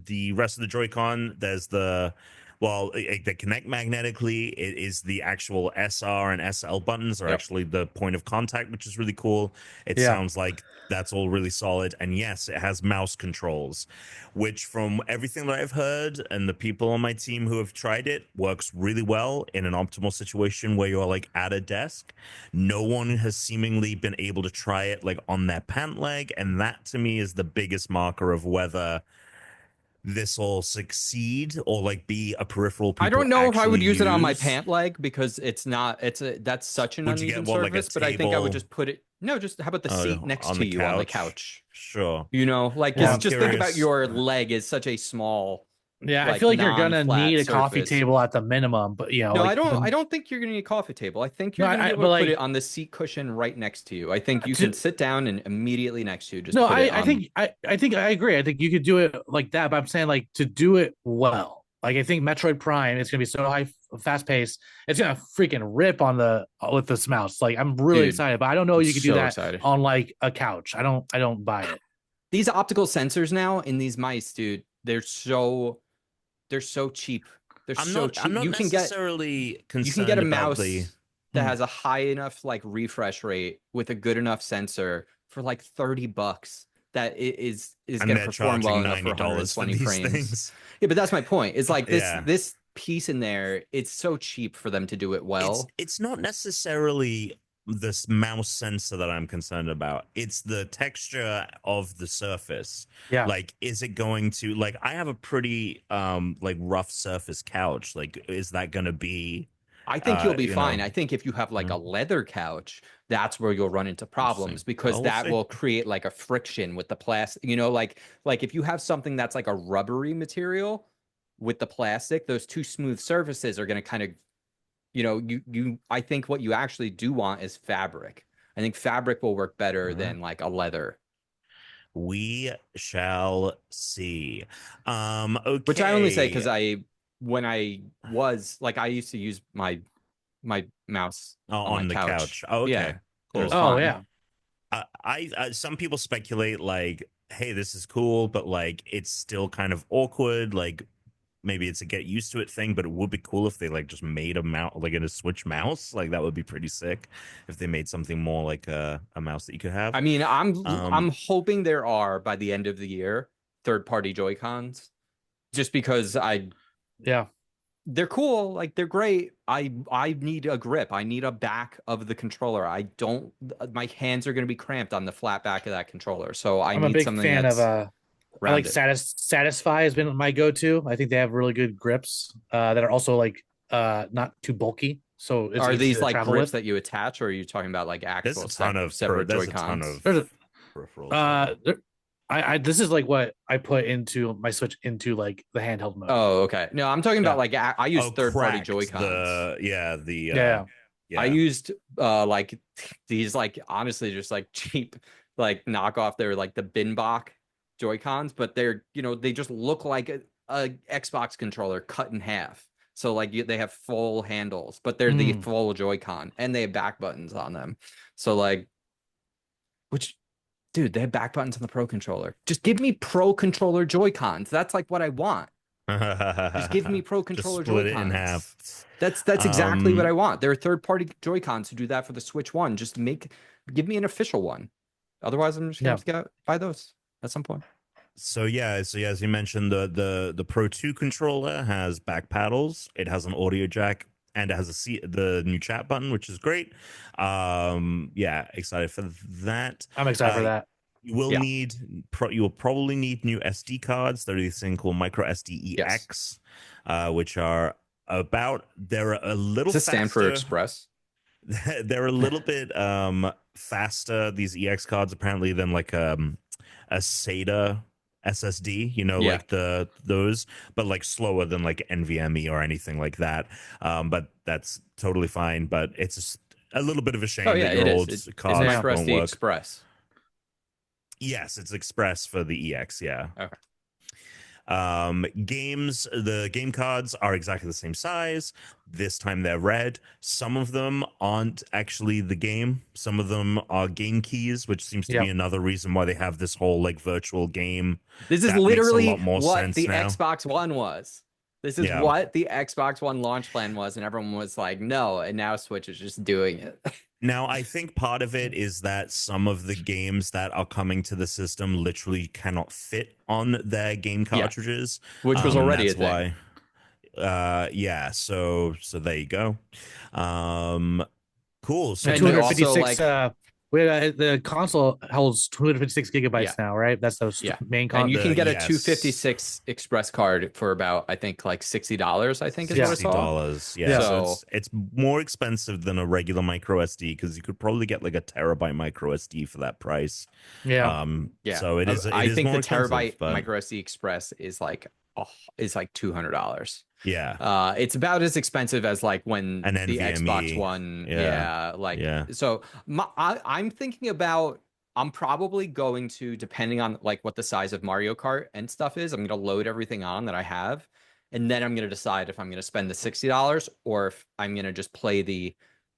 the rest of the Joy-Con, there's they connect magnetically. It is the actual SR and SL buttons are actually the point of contact, which is really cool. It sounds like that's all really solid. And yes, it has mouse controls, which from everything that I've heard and the people on my team who have tried it, works really well in an optimal situation where you're like at a desk. No one has seemingly been able to try it like on their pant leg. And that to me is the biggest marker of whether this will succeed or like be a peripheral. I don't know if I would use it on my pant leg because that's such an uneven surface. But I think I would just put it. No, just how about the seat next to you on the couch? Sure. Just think about your leg as such a small. Yeah, I feel like you're gonna need a coffee table at the minimum, but no, I don't think you're gonna need a coffee table. I think you're gonna be able to put it on the seat cushion right next to you. I think you can sit down and immediately next to you. I think I agree. I think you could do it like that, but I'm saying like to do it well. Like I think Metroid Prime is gonna be so fast paced. It's gonna freaking rip with this mouse. Like I'm really excited, but I don't know you could do that on like a couch. I don't buy it. These optical sensors now in these mice, dude, they're so cheap. I'm not you necessarily you can get a mouse that has a high enough like refresh rate with a good enough sensor for like $30 that is going to perform well enough for 120 frames. Things. Yeah, but that's my point. It's like this piece in there, it's so cheap for them to do it well. It's not necessarily this mouse sensor that I'm concerned about. It's the texture of the surface. Yeah. Like, is it going to like I have a pretty like rough surface couch. Like, is that gonna be I think you'll be fine. I think if you have like a leather couch, that's where you'll run into problems because that will create like a friction with the plastic. Like if you have something that's like a rubbery material with the plastic, those two smooth surfaces are going to kind of I think what you actually do want is fabric. I think fabric will work better than like a leather. We shall see. Okay. Which I only say because when I was like, I used to use my mouse on my the couch. Oh, okay. Yeah, Cool. it was Oh fun. yeah. I some people speculate like, hey, this is cool, but like it's still kind of awkward. Like maybe it's a get used to it thing, but it would be cool if they like just made a mouse, like in a Switch mouse. Like that would be pretty sick if they made something more like a mouse that you could have. I mean, I'm Um, hoping there are by the end of the year third-party Joy-Cons, just because Yeah. they're cool, like they're great. I need a grip. I need a back of the controller. I don't. My hands are going to be cramped on the flat back of that controller, so I I'm a need big something fan that's of I like rounded. Satisfy has been my go-to. I think they have really good grips that are also like not too bulky, so it's Are easy these to like travel grips with. that you attach, or are you talking about like there's actual a ton of separate there's a ton Joy-Cons? of There's a peripherals. Out there. there, I this is like what I put into my Switch into like the handheld mode. Oh, okay. No, I'm talking about Yeah. like I use Oh, third-party cracked. Joy-Cons. Yeah. I used like these like honestly just like cheap like knockoff. They're like the Binbach Joy-Cons, but they're they just look like a Xbox controller cut in half. So like they have full handles, but they're the Mm. full Joy-Con and they have back buttons on them. So like, which dude, they have back buttons on the Pro controller. Just give me Pro controller Joy-Cons. That's like what I want. Just give me Pro Just controller split it in Joy-Cons. half. That's exactly what I want. There are third-party Joy-Cons who do that for the Switch One. Just give me an official one. Otherwise, I'm just gonna have to buy those at some point. So yeah, as you mentioned, the Pro 2 controller has back paddles. It has an audio jack, and it has the new chat button, which is great. Yeah, excited for that. I'm excited for that. You will Yeah. you will probably need new SD cards. There are these thing called micro SD EX, which are they're a little Does it stand for faster. Express? They're a little bit faster, these EX cards apparently, than like a SATA SSD, Yeah. like those, but like slower than like NVMe or anything like that. But that's totally fine. But it's just a little bit of a shame Oh yeah, that your it old is. It's cards micro won't SD work. Express. Yes, it's Express for the EX. Yeah. Okay. The game cards are exactly the same size. This time they're red. Some of them aren't actually the game. Some of them are game keys, which seems to be another reason why they have this whole like virtual game. This is That makes a literally lot more what sense the now. Xbox One was. This is what the Xbox One launch plan was, and everyone was like, no, and now Switch is just doing it. Now, I think part of it is that some of the games that are coming to the system literally cannot fit on their game cartridges, which was already a that's thing. why. Yeah. So there you go. Cool. So And 256 also, the console holds 256 gigabytes now, right? That's the main console. And you can get a 256 Express card for about, I think, like $60, I think is what I saw. $60. Yeah. So it's more expensive than a regular micro SD because you could probably get like a terabyte micro SD for that price. Yeah. So it is. I think more the terabyte but... micro SD Express is like $200. Yeah. It's about as expensive as like when an the NVMe. Xbox One. So I'm thinking about, I'm probably going to, depending on like what the size of Mario Kart and stuff is, I'm going to load everything on that I have. And then I'm going to decide if I'm going to spend the $60 or if I'm going to just play the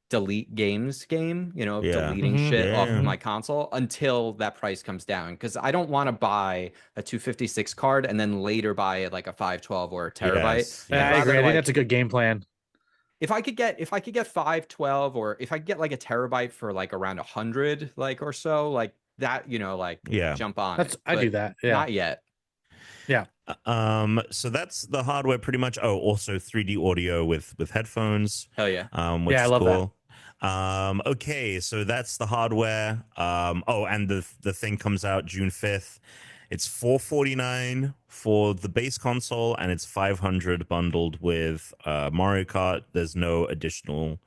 delete games game, deleting shit off of my console until that price comes down. Because I don't want to buy a 256 card and then later buy like a 512 or a terabyte. Yes. I agree. I think that's a good game plan. If I could get 512 or if I could get like a terabyte for like around 100 like or so, like that, jump on. I do that. Yeah. Not yet. Yeah. So that's the hardware pretty much. Oh, also 3D audio with headphones. Hell yeah. Which I is love cool. Okay, so that's the hardware. And the thing comes out June 5th. It's $449 for the base console, and it's $500 bundled with Mario Kart. There's no additional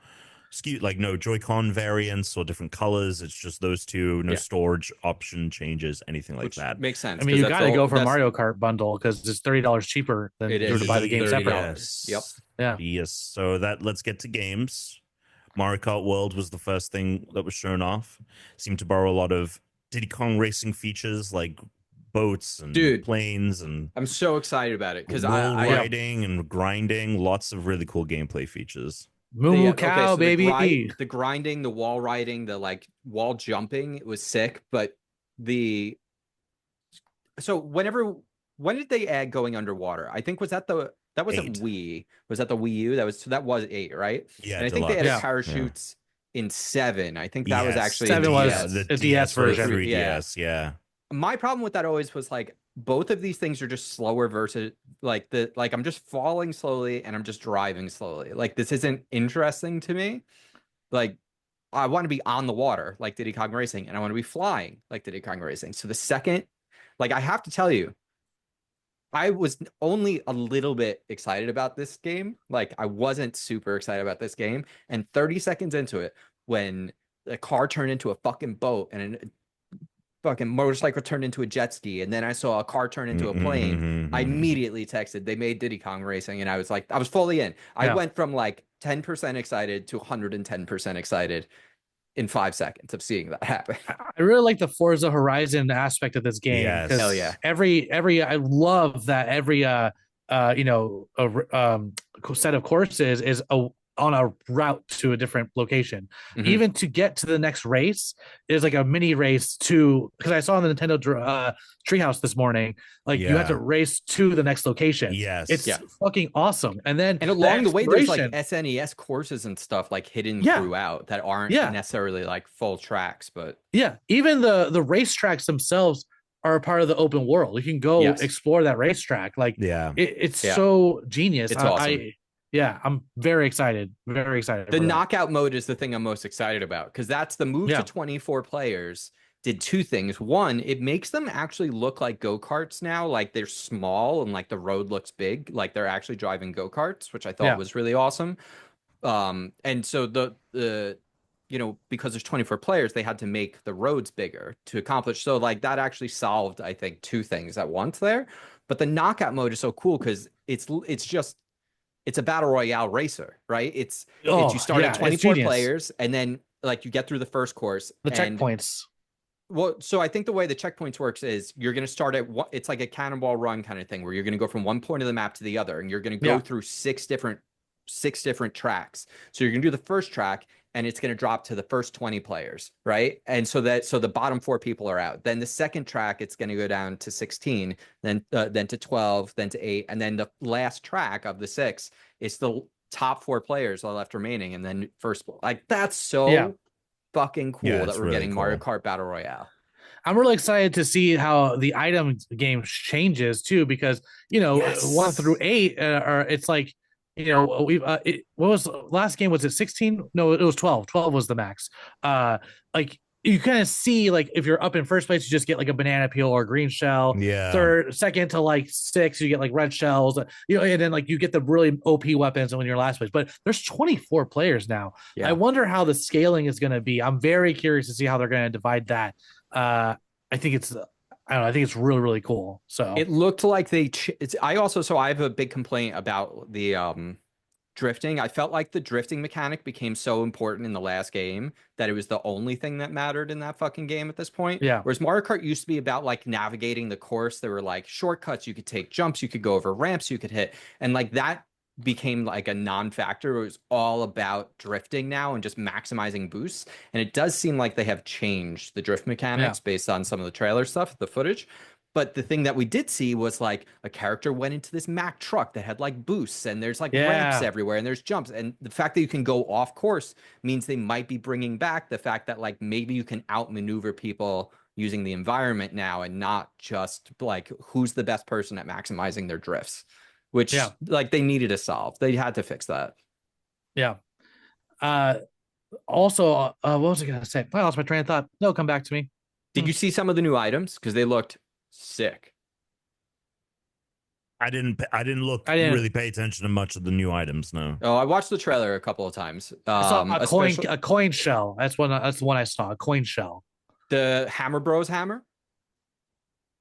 like no Joy-Con variants or different colors. It's just those two. No storage option changes, anything like that. Makes sense. I mean, you got to go for Mario Kart bundle because it's $30 cheaper than to buy the game separate. Yep. Yeah. Yes. So let's get to games. Mario Kart World was the first thing that was shown off. Seemed to borrow a lot of Diddy Kong racing features like boats and Dude, planes and I'm so excited about it because wall I riding and grinding. Lots of really cool gameplay features. Moo cow, so baby. the grinding, the wall riding, the like wall jumping, it was sick. But when did they add going underwater? I think that wasn't 8. Wii. Was that the Wii U? That was 8, right? Yeah, And I think they added deluxe. parachutes in 7. I think that was Yes, actually 7 in was DS. the DS version. 3DS, yeah. My problem with that always was like both of these things are just slower versus like I'm just falling slowly and I'm just driving slowly. Like this isn't interesting to me. Like I want to be on the water like Diddy Kong Racing, and I want to be flying like Diddy Kong Racing. So the second, like I have to tell you, I was only a little bit excited about this game. Like I wasn't super excited about this game. And 30 seconds into it, when the car turned into a fucking boat and a fucking motorcycle turned into a jet ski, and then I saw a car turn into a plane, I immediately texted, they made Diddy Kong Racing, and I was like, I was fully in. I went from like 10% excited to 110% excited in 5 seconds of seeing that happen. I really like the Forza Horizon aspect of this game because Hell yeah. every I love that every set of courses is on a route to a different location. Even to get to the next race, there's like a mini race because I saw on the Nintendo Treehouse this morning, like you have to race to the next location. Yes. It's fucking awesome. And along the way, there's like SNES courses and stuff like hidden throughout that aren't necessarily like full tracks, but even the racetracks themselves are a part of the open world. You can go explore that racetrack. Like it's so genius. It's awesome. I'm very excited. Very excited. The knockout mode is the thing I'm most excited about because that's the move to 24 players. Did 2 things. One, it makes them actually look like go-karts now. Like they're small and like the road looks big. Like they're actually driving go-karts, which I thought was really awesome. And so the because there's 24 players, they had to make the roads bigger to accomplish. So like that actually solved, I think, 2 things at once there. But the knockout mode is so cool because it's a battle royale racer, right? It's you start at 24 players and then like you get through the first course. The checkpoints. Well, so I think the way the checkpoints works is you're going to start at it's like a cannonball run kind of thing where you're going to go from one point of the map to the other, and you're going to go through 6 different tracks. So you're going to do the first track and it's going to drop to the first 20 players, right? And so the bottom 4 people are out. Then the second track, it's going to go down to 16, then to 12, then to 8, and then the last track of the 6 is the top 4 players are left remaining, and then first, like that's so fucking cool that we're really getting Mario Kart Battle Royale. I'm really excited to see how the item game changes too, because 1 through 8 it's like we've what was last game? Was it 16? No, it was 12. 12 was the max. Like you kind of see, like if you're up in first place, you just get like a banana peel or a green shell. Second to like 6, you get like red shells. And then like you get the really OP weapons when you're last place. But there's 24 players now. I wonder how the scaling is going to be. I'm very curious to see how they're going to divide that. I think it's really, really cool. So it looked like I have a big complaint about the drifting. I felt like the drifting mechanic became so important in the last game that it was the only thing that mattered in that fucking game at this point. Whereas Mario Kart used to be about like navigating the course. There were like shortcuts, you could take jumps, you could go over ramps, you could hit, and like that became like a non-factor. It was all about drifting now and just maximizing boosts. And it does seem like they have changed the drift mechanics based on some of the trailer stuff, the footage. But the thing that we did see was like a character went into this Mack truck that had like boosts, and there's like ramps everywhere, and there's jumps. And the fact that you can go off course means they might be bringing back the fact that like maybe you can outmaneuver people using the environment now, and not just like who's the best person at maximizing their drifts, which like they needed to solve. They had to fix that. Also, what was I gonna say? I lost my train of thought. No, come back to me. Did you see some of the new items? Because they looked sick. I didn't really pay attention to much of the new items. No. Oh, I watched the trailer a couple of times. I saw a coin shell. That's the one I saw. A coin shell. The Hammer Bros hammer.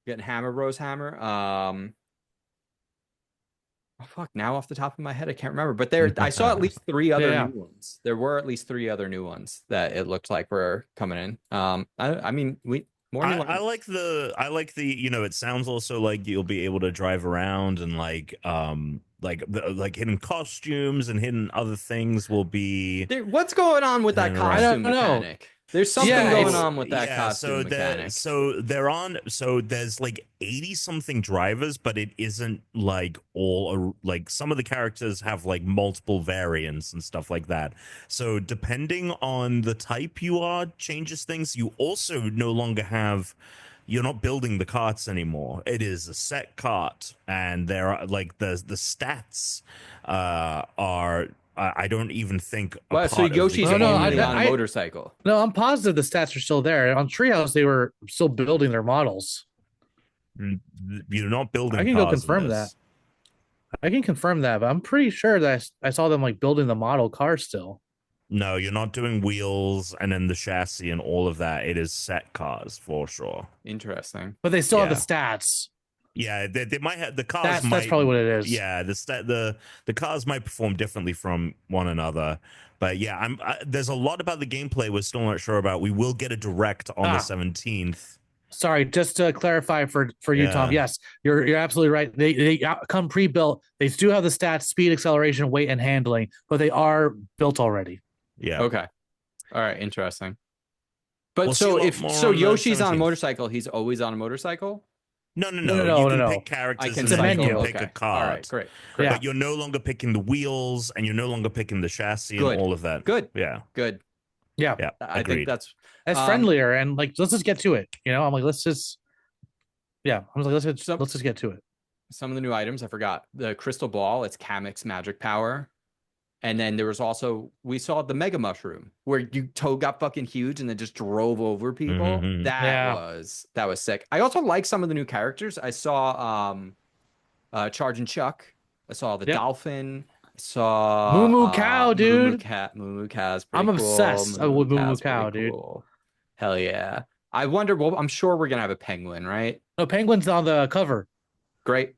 Getting Hammer Bros hammer. Oh, fuck, now off the top of my head, I can't remember. But I saw at least 3 other new ones. There were at least 3 other new ones that it looked like were coming in. I mean, More I like the it sounds also like you'll be able to drive around and like hidden costumes and hidden other things will be What's going on with that I costume don't know. mechanic? There's something Yeah, going it's- on with that costume mechanic. There's like 80 something drivers, but it isn't like like some of the characters have like multiple variants and stuff like that. So depending on the type you are changes things. You also no longer have you're not building the carts anymore. It is a set cart, and there are like the stats are I don't even think. Well, so Yoshi's No, no, only I- on a I- motorcycle. No, I'm positive the stats are still there. On Treehouse, they were still building their models. You're not building. I can go cars in confirm this. I can confirm that, but I'm pretty sure that I saw them like building the model car still. No, you're not doing wheels and then the chassis and all of that. It is set cars for sure. Interesting. But they still have Yeah. the stats. Yeah, they might have the cars. That's probably what it is. Yeah, the cars might perform differently from one another. But yeah, there's a lot about the gameplay we're still not sure about. We will get a direct on the 17th. Sorry, just to clarify for you, Yeah. Tom. Yes, you're absolutely right. They come pre-built. They do have the stats, speed, acceleration, weight, and handling, but they are built already. Yeah. Okay. All right. Interesting. But We'll see a lot more on the Yoshi's on a 17th. motorcycle, he's always on a motorcycle. No. No, you can no. pick characters I can and It's a then you menu. can pick Okay. a card. All right. Great. Yeah. But you're no longer picking the wheels and you're no longer picking the chassis Good. and all of that. Good. Yeah. Good. Yeah, Yeah. I Agreed. think that's it's friendlier and like let's just get to it. You know, I'm like let's just let's just get to it. some of the new items. I forgot the crystal ball. It's Kamek's magic power. And then there was also, we saw the mega mushroom where Toad got fucking huge and then just drove over people. Mhm. That was sick. I also like some of the new characters. I saw Charge and Chuck. I saw the dolphin. I saw Moo Moo Cow, dude. Moo Moo Cow's I'm pretty cool. obsessed with Moo Moo Cow's Cow, pretty dude. cool. Hell yeah. I wonder, well, I'm sure we're gonna have a penguin, right? No, Penguin's on the cover. Great.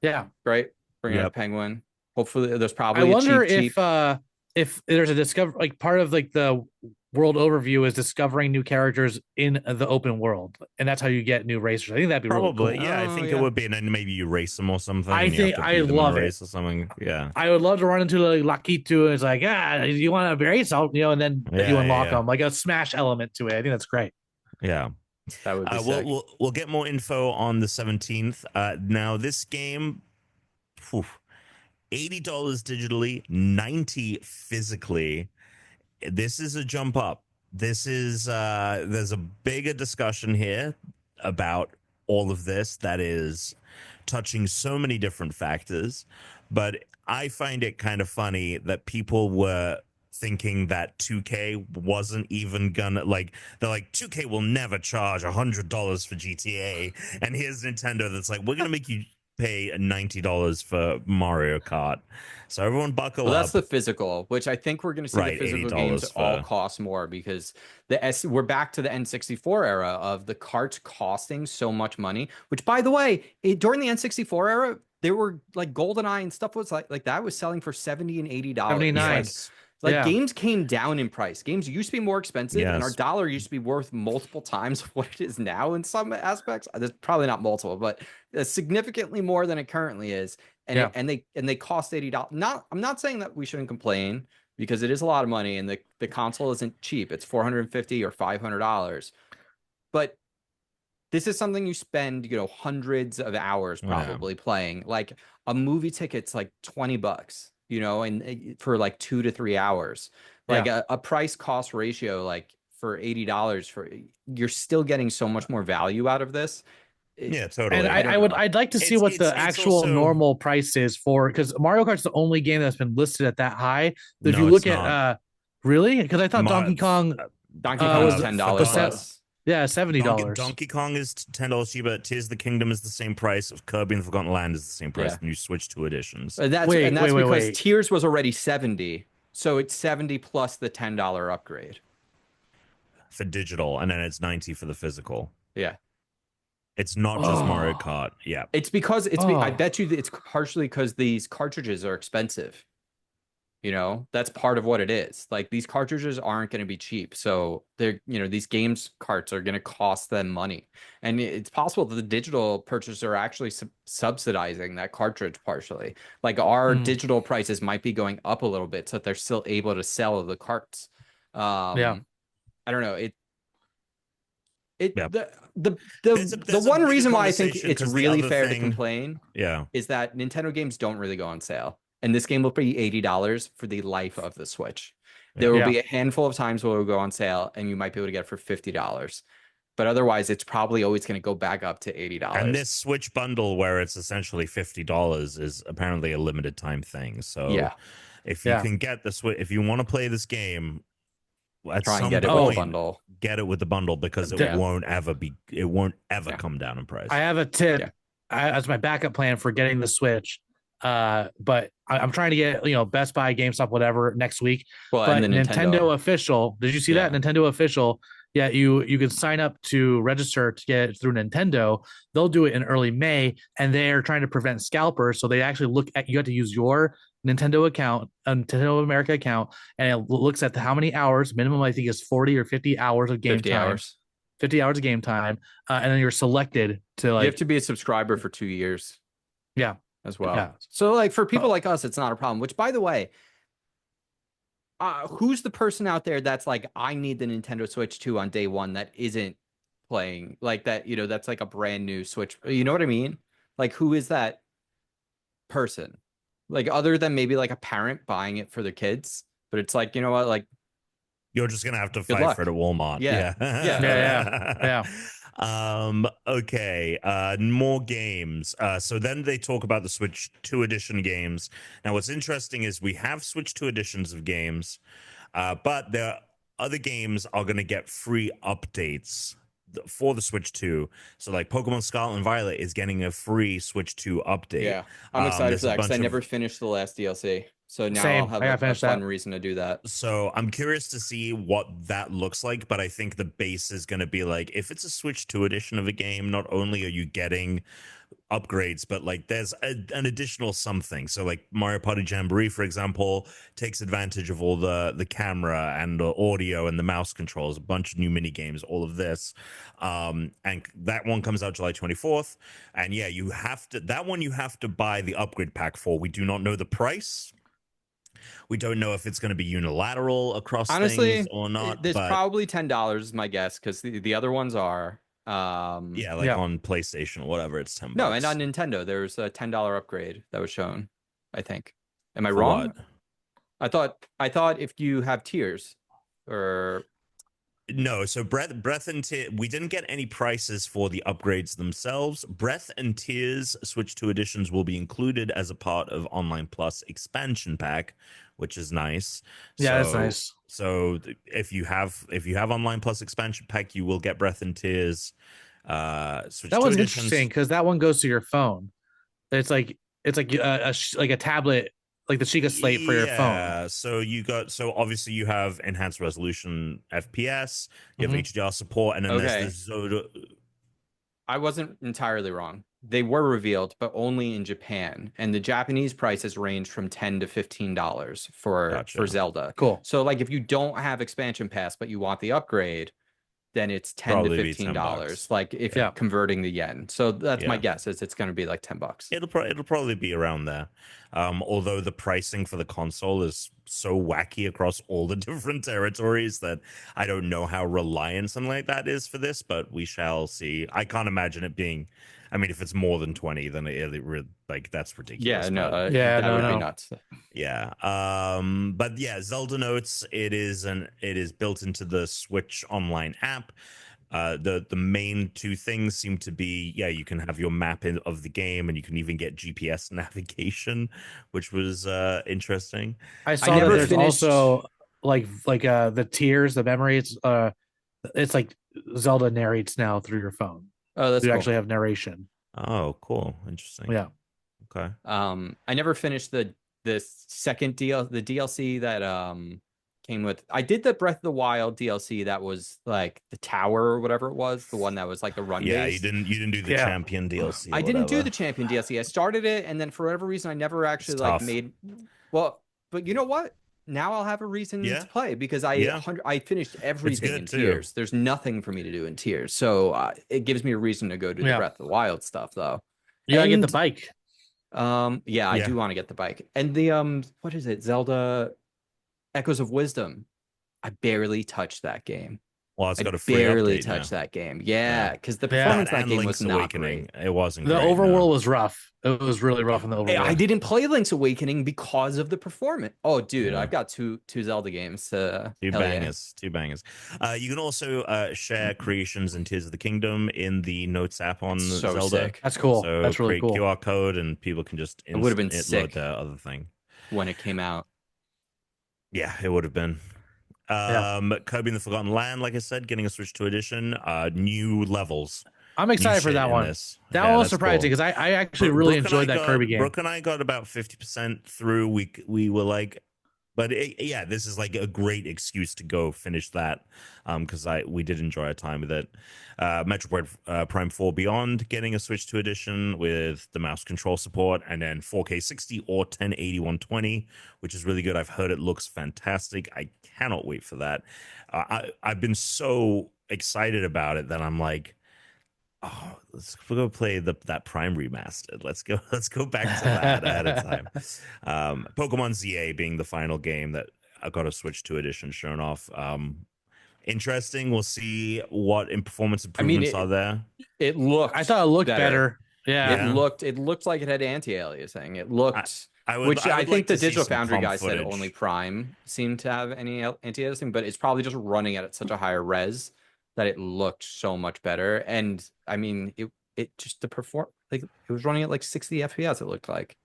Yeah. Great. Bring in a Yep. penguin. Hopefully there's probably I a wonder cheap if there's a discover like part of like the world overview is discovering new characters in the open world, and that's how you get new racers. I think that'd be Probably. really cool. Yeah, I Oh, think yeah. it would be. And then maybe you race them or something. I and you think- have to I beat them in a love it. race or something. Yeah. I would love to run into like Lakitu and it's like, you want to race? I'll, and then Yeah, you unlock yeah. them like a smash element to it. I think that's great. Yeah. That would be sick. We'll get more info on the 17th. Now this game, phew, $80 digitally, $90 physically. This is a jump up. This is there's a bigger discussion here about all of this that is touching so many different factors, but I find it kind of funny that people were thinking that 2K wasn't even gonna they're like 2K will never charge $100 for GTA, and here's Nintendo that's like, we're gonna make you pay $90 for Mario Kart. So everyone buckle Well, up. that's the physical, which I think we're going to see Right, the physical $80 games all for- cost more because we're back to the N64 era of the carts costing so much money. Which, by the way, during the N64 era, there were like GoldenEye and stuff was like that was selling for $70 and $80. 79. Like Yeah. games came down in price. Games used to be more expensive, and our Yes. dollar used to be worth multiple times of what it is now in some aspects. There's probably not multiple, but significantly more than it currently is. And Yeah. and they cost $80. I'm not saying that we shouldn't complain because it is a lot of money, and the console isn't cheap. It's $450 or $500, but this is something you spend, hundreds of hours Yeah. probably playing. Like a movie ticket's like $20, and for like 2 to 3 hours. Like a price cost ratio, like for $80 you're still getting so much more value out of this. Yeah, totally. And I'd like to see It's- what the it's actual also- normal price is for, because Mario Kart's the only game that's been listed at that high. If No, you it's look not. at really, because I thought Donkey Kong, Donkey Uh, Kong was is it- $10 was that- less. yeah, $70. Donkey Kong is $10 cheaper. Tears of the Kingdom is the same price. Of Kirby and Forgotten Land is the same price. Yeah. And you switch to editions. That's Wait, because wait. Tears was already 70, so it's 70 plus the $10 upgrade. For digital, and then it's 90 for the physical. Yeah. It's not just Mario Oh. Kart. Yeah. It's because I Oh. bet you that it's partially because these cartridges are expensive. You know, that's part of what it is. Like these cartridges aren't going to be cheap. So they're, you know, these games carts are going to cost them money. And it's possible that the digital purchasers are actually subsidizing that cartridge partially. Like our digital prices might be going up a little bit so that they're still able to sell the carts. Yeah. I don't know. Yeah. The one reason why I think conversation, it's 'cause the really other fair to thing- complain Yeah. is that Nintendo games don't really go on sale. And this game will be $80 for the life of the Switch. There will be a handful of times where it will go on sale and you might be able to get it for $50. But otherwise, it's probably always going to go back up to $80. And this Switch bundle, where it's essentially $50, is apparently a limited time thing. So Yeah. if you can get the Switch, if you want to play this game, at Try and some get it with point, the bundle. get it with the bundle, because it won't ever come down in price. I have a tip. Yeah. As my backup plan for getting the Switch. But I'm trying to get, you know, Best Buy, GameStop, whatever next week. Well, but and the Nintendo official, did you see that? Nintendo official, yeah, you can sign up to register to get it through Nintendo. They'll do it in early May, and they're trying to prevent scalpers. So they actually look at, you have to use your Nintendo account, a Nintendo America account, and it looks at how many hours, minimum I think is 40 or 50 hours of game 50 time. hours. 50 hours of game time, and then you're selected to, like, you have to be a subscriber for 2 years. Yeah. As well. Yeah. So like for people like us, it's not a problem, which by the way, who's the person out there that's like, I need the Nintendo Switch 2 on day one that isn't playing like that, you know, that's like a brand new Switch. You know what I mean? Like, who is that person? Like, other than maybe like a parent buying it for their kids, but it's like, you know what, like, you're just gonna have to Good fight luck. for it at Walmart. Yeah. Okay. More games. So then they talk about the Switch 2 edition games. Now, what's interesting is we have Switch 2 editions of games, but the other games are going to get free updates for the Switch 2. So like Pokemon Scarlet and Violet is getting a free Switch 2 update. yeah, I'm excited there's for a that because I bunch of- never finished the last DLC. So now Same. I'll have I gotta a finish fun that. reason to do that. So I'm curious to see what that looks like, but I think the base is going to be like, if it's a Switch 2 edition of a game, not only are you getting upgrades, but like there's an additional something. So like Mario Party Jamboree, for example, takes advantage of all the camera and the audio and the mouse controls, a bunch of new mini games, all of this. And that one comes out July 24th. And yeah, you have to buy the upgrade pack for. We do not know the price. We don't know if it's going to be unilateral across things or not. There's but probably $10 is my guess, because the other ones are on PlayStation or whatever, it's $10. No, and on Nintendo there's a $10 upgrade that was shown, I think. Am I For wrong? what? I thought if you have tiers or No, so Breath and Tears, we didn't get any prices for the upgrades themselves. Breath and Tears Switch 2 editions will be included as a part of Online Plus expansion pack, which is nice. Yeah, that's nice. So if you have Online Plus expansion pack, you will get Breath and Tears. Switch That 2 one's editions. interesting because that one goes to your phone. It's like a tablet, like the Sheikah Slate for your phone. Yeah, so obviously you have enhanced resolution FPS, you have HDR support, and then there's the Zoda. I wasn't entirely wrong. They were revealed, but only in Japan, and the Japanese prices range from $10 to $15 for Zelda. Cool. So like if you don't have expansion pass but you want the upgrade, then it's $10 to $15. Like if you're converting the yen. So that's my guess, is it's going to be like $10. It'll probably be around there. Although the pricing for the console is so wacky across all the different territories that I don't know how reliant something like that is for this, but we shall see. I can't imagine it being. I mean, if it's more than 20, then like that's ridiculous. Yeah, no, that would be nuts. Yeah, but yeah, Zelda Notes. It is built into the Switch Online app. The main two things seem to be, you can have your map of the game, and you can even get GPS navigation, which was interesting. I saw that there's also like the tiers, the memories. It's like Zelda narrates now through your phone. Oh, that's you cool. actually have narration. Oh, cool, interesting. Yeah. Okay. I never finished the second DLC that came with. I did the Breath of the Wild DLC that was like the tower or whatever it was, the one that was like the run. Yeah, based. you didn't do the Champion DLC. I didn't do the Champion DLC. I started it, and then for whatever reason, I never actually made. Well, but you know what? Now I'll have a reason Yeah. to play because Yeah. I finished everything good in too. Tears. There's nothing for me to do in Tears, so it gives me a reason to go do the Yeah. Breath of the Wild stuff, though. You gotta get the And, bike. yeah, I do want to get the bike. And the what is it? Zelda Echoes of Wisdom. I barely touched that game. Well, it's I got a free barely update touched now. that game. Yeah, because the Yeah. performance That of that and game Link's was not Awakening. great. It wasn't The great, overworld no. was rough. It was really rough in the overworld. I didn't play Link's Awakening because of the performance. Oh, dude, Yeah. I've got two Zelda games. Two bangers. You can also share creations in Tears of the Kingdom in the Notes app on It's so Zelda. sick. That's cool. So That's really create cool. QR code and people can just It would have been load sick their other thing. when it came out. Yeah, it would have been. Yeah. Kirby and the Forgotten Land, like I said, getting a Switch 2 edition. New levels. I'm New excited for shit that in one. this. That Yeah, one was that's surprising cool. because I actually Brooke really and enjoyed I that Kirby game. Brooke and I got about 50% through. We were like, but yeah, this is like a great excuse to go finish that because we did enjoy our time with it. Metroid Prime 4 Beyond getting a Switch 2 edition with the mouse control support, and then 4K 60 or 1080 120, which is really good. I've heard it looks fantastic. I cannot wait for that. I've been so excited about it that I'm like, oh, let's go play that Prime remastered. Let's go back to that ahead of time. Pokemon ZA being the final game that I got a Switch 2 edition shown off. Interesting. We'll see what performance improvements are there. It looked. I thought it looked better. Yeah. It looked like it had anti-aliasing. It looked. I Which I would think like the to see Digital some Foundry comp guy said footage. only Prime seemed to have any anti-aliasing, but it's probably just running at such a higher res that it looked so much better. And I mean, it just like it was running at like 60 FPS. It looked like.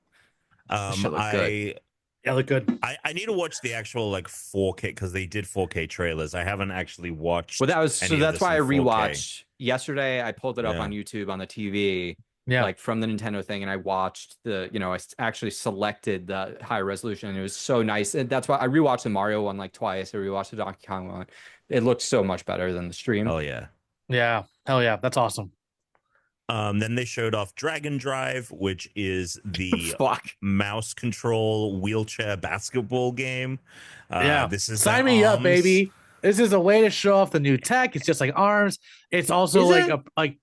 Shit looked good. Yeah, look good. I need to watch the actual like 4K because they did 4K trailers. I haven't actually watched. Well, that's why I in 4K. rewatched yesterday. I pulled it up on YouTube on the TV. Yeah. Like from the Nintendo thing, and I watched I actually selected the high resolution, and it was so nice. And that's why I rewatched the Mario one like twice. I rewatched the Donkey Kong one. It looked so much better than the stream. Oh yeah. Yeah. Hell yeah. That's awesome. Then they showed off Dragon Drive, which is the Fuck. mouse control wheelchair basketball game. Yeah. This is Sign the me up, arms. baby. This is a way to show off the new tech. It's just like ARMS. It's also Is like it?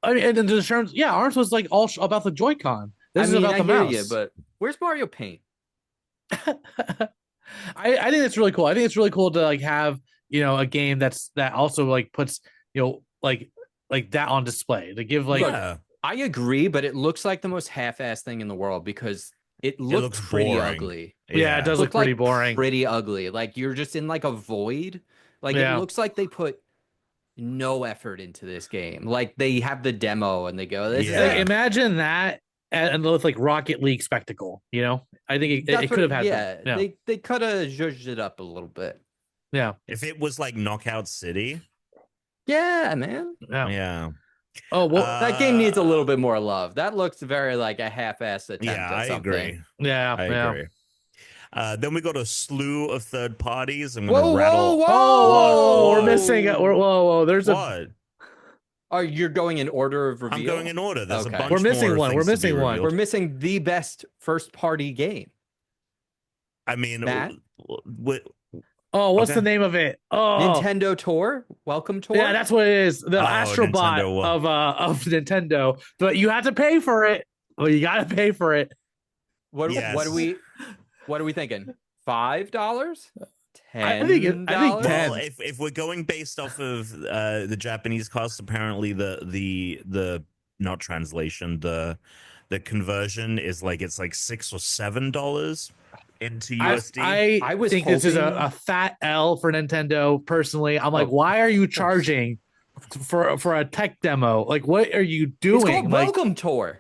and the terms, yeah, ARMS was like all about the Joy-Con. This is about the mouse. You, but where's Mario Paint? I think it's really cool. I think it's really cool to like have a game that also like puts like that on display to give like. Yeah. I agree, but it looks like the most half-assed thing in the world because it looks pretty boring. ugly. Yeah, it does look pretty boring. Pretty ugly. Like you're just in like a void. Like it looks like they put no effort into this game. Like they have the demo and they go, this is like, imagine that and with like Rocket League spectacle, I think it could have had that. Yeah. They could have zhuzhed it up a little bit. Yeah. If it was like Knockout City. Yeah, man. Yeah. Oh, well, that game needs a little bit more love. That looks very like a half-assed attempt at something. Agree. Yeah, I agree. Then we got a slew of third parties. I'm Whoa, gonna rattle. Whoa! We're missing it. Whoa! There's what? Oh, you're going in order of reveal? I'm going in order. There's a bunch We're missing more one. things We're to be missing one. revealed. We're missing the best first-party game. I mean, Matt? What's the name of it? Oh, Nintendo Tour? Welcome Tour? Yeah, that's what it is. The Astrobot Nintendo. of Nintendo. But you have to pay for it. Well, you got to pay for it. What are we thinking? $5? $10? I think 10. Well, if we're going based off of the Japanese cost, apparently the not translation, the conversion is like it's like $6 or $7 into USD. I think this is a fat L for Nintendo. Personally, I'm like, why are you charging for a tech demo? Like, what are you doing? It's called Welcome Tour.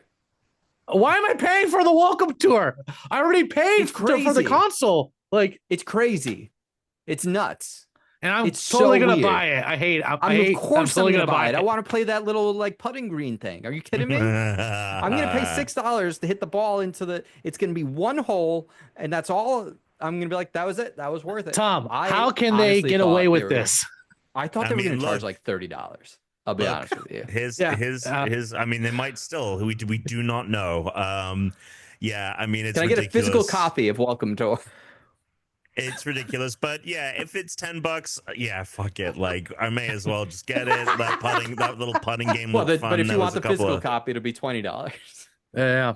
Why am I paying for the Welcome Tour? I already paid for the console. Like, it's crazy. It's nuts. And I'm it's totally so gonna weird. buy it. Of course I'm gonna buy it. I want to play that little like putting green thing. Are you kidding me? I'm gonna pay $6 to hit the ball into the. It's gonna be one hole, and that's all. I'm gonna be like, that was it. That was worth it. Tom, how can they get away with this? I thought they were gonna charge like $30. I'll be honest with you. His. I mean, they might still. We do not know. Yeah, I mean, it's. Can I get a physical copy of Welcome Tour? It's ridiculous, but yeah, if it's $10, yeah, fuck it. Like, I may as well just get it. That little putting game Well, looked fun. but if you There want was the a couple physical of... copy, it'll be $20. Yeah.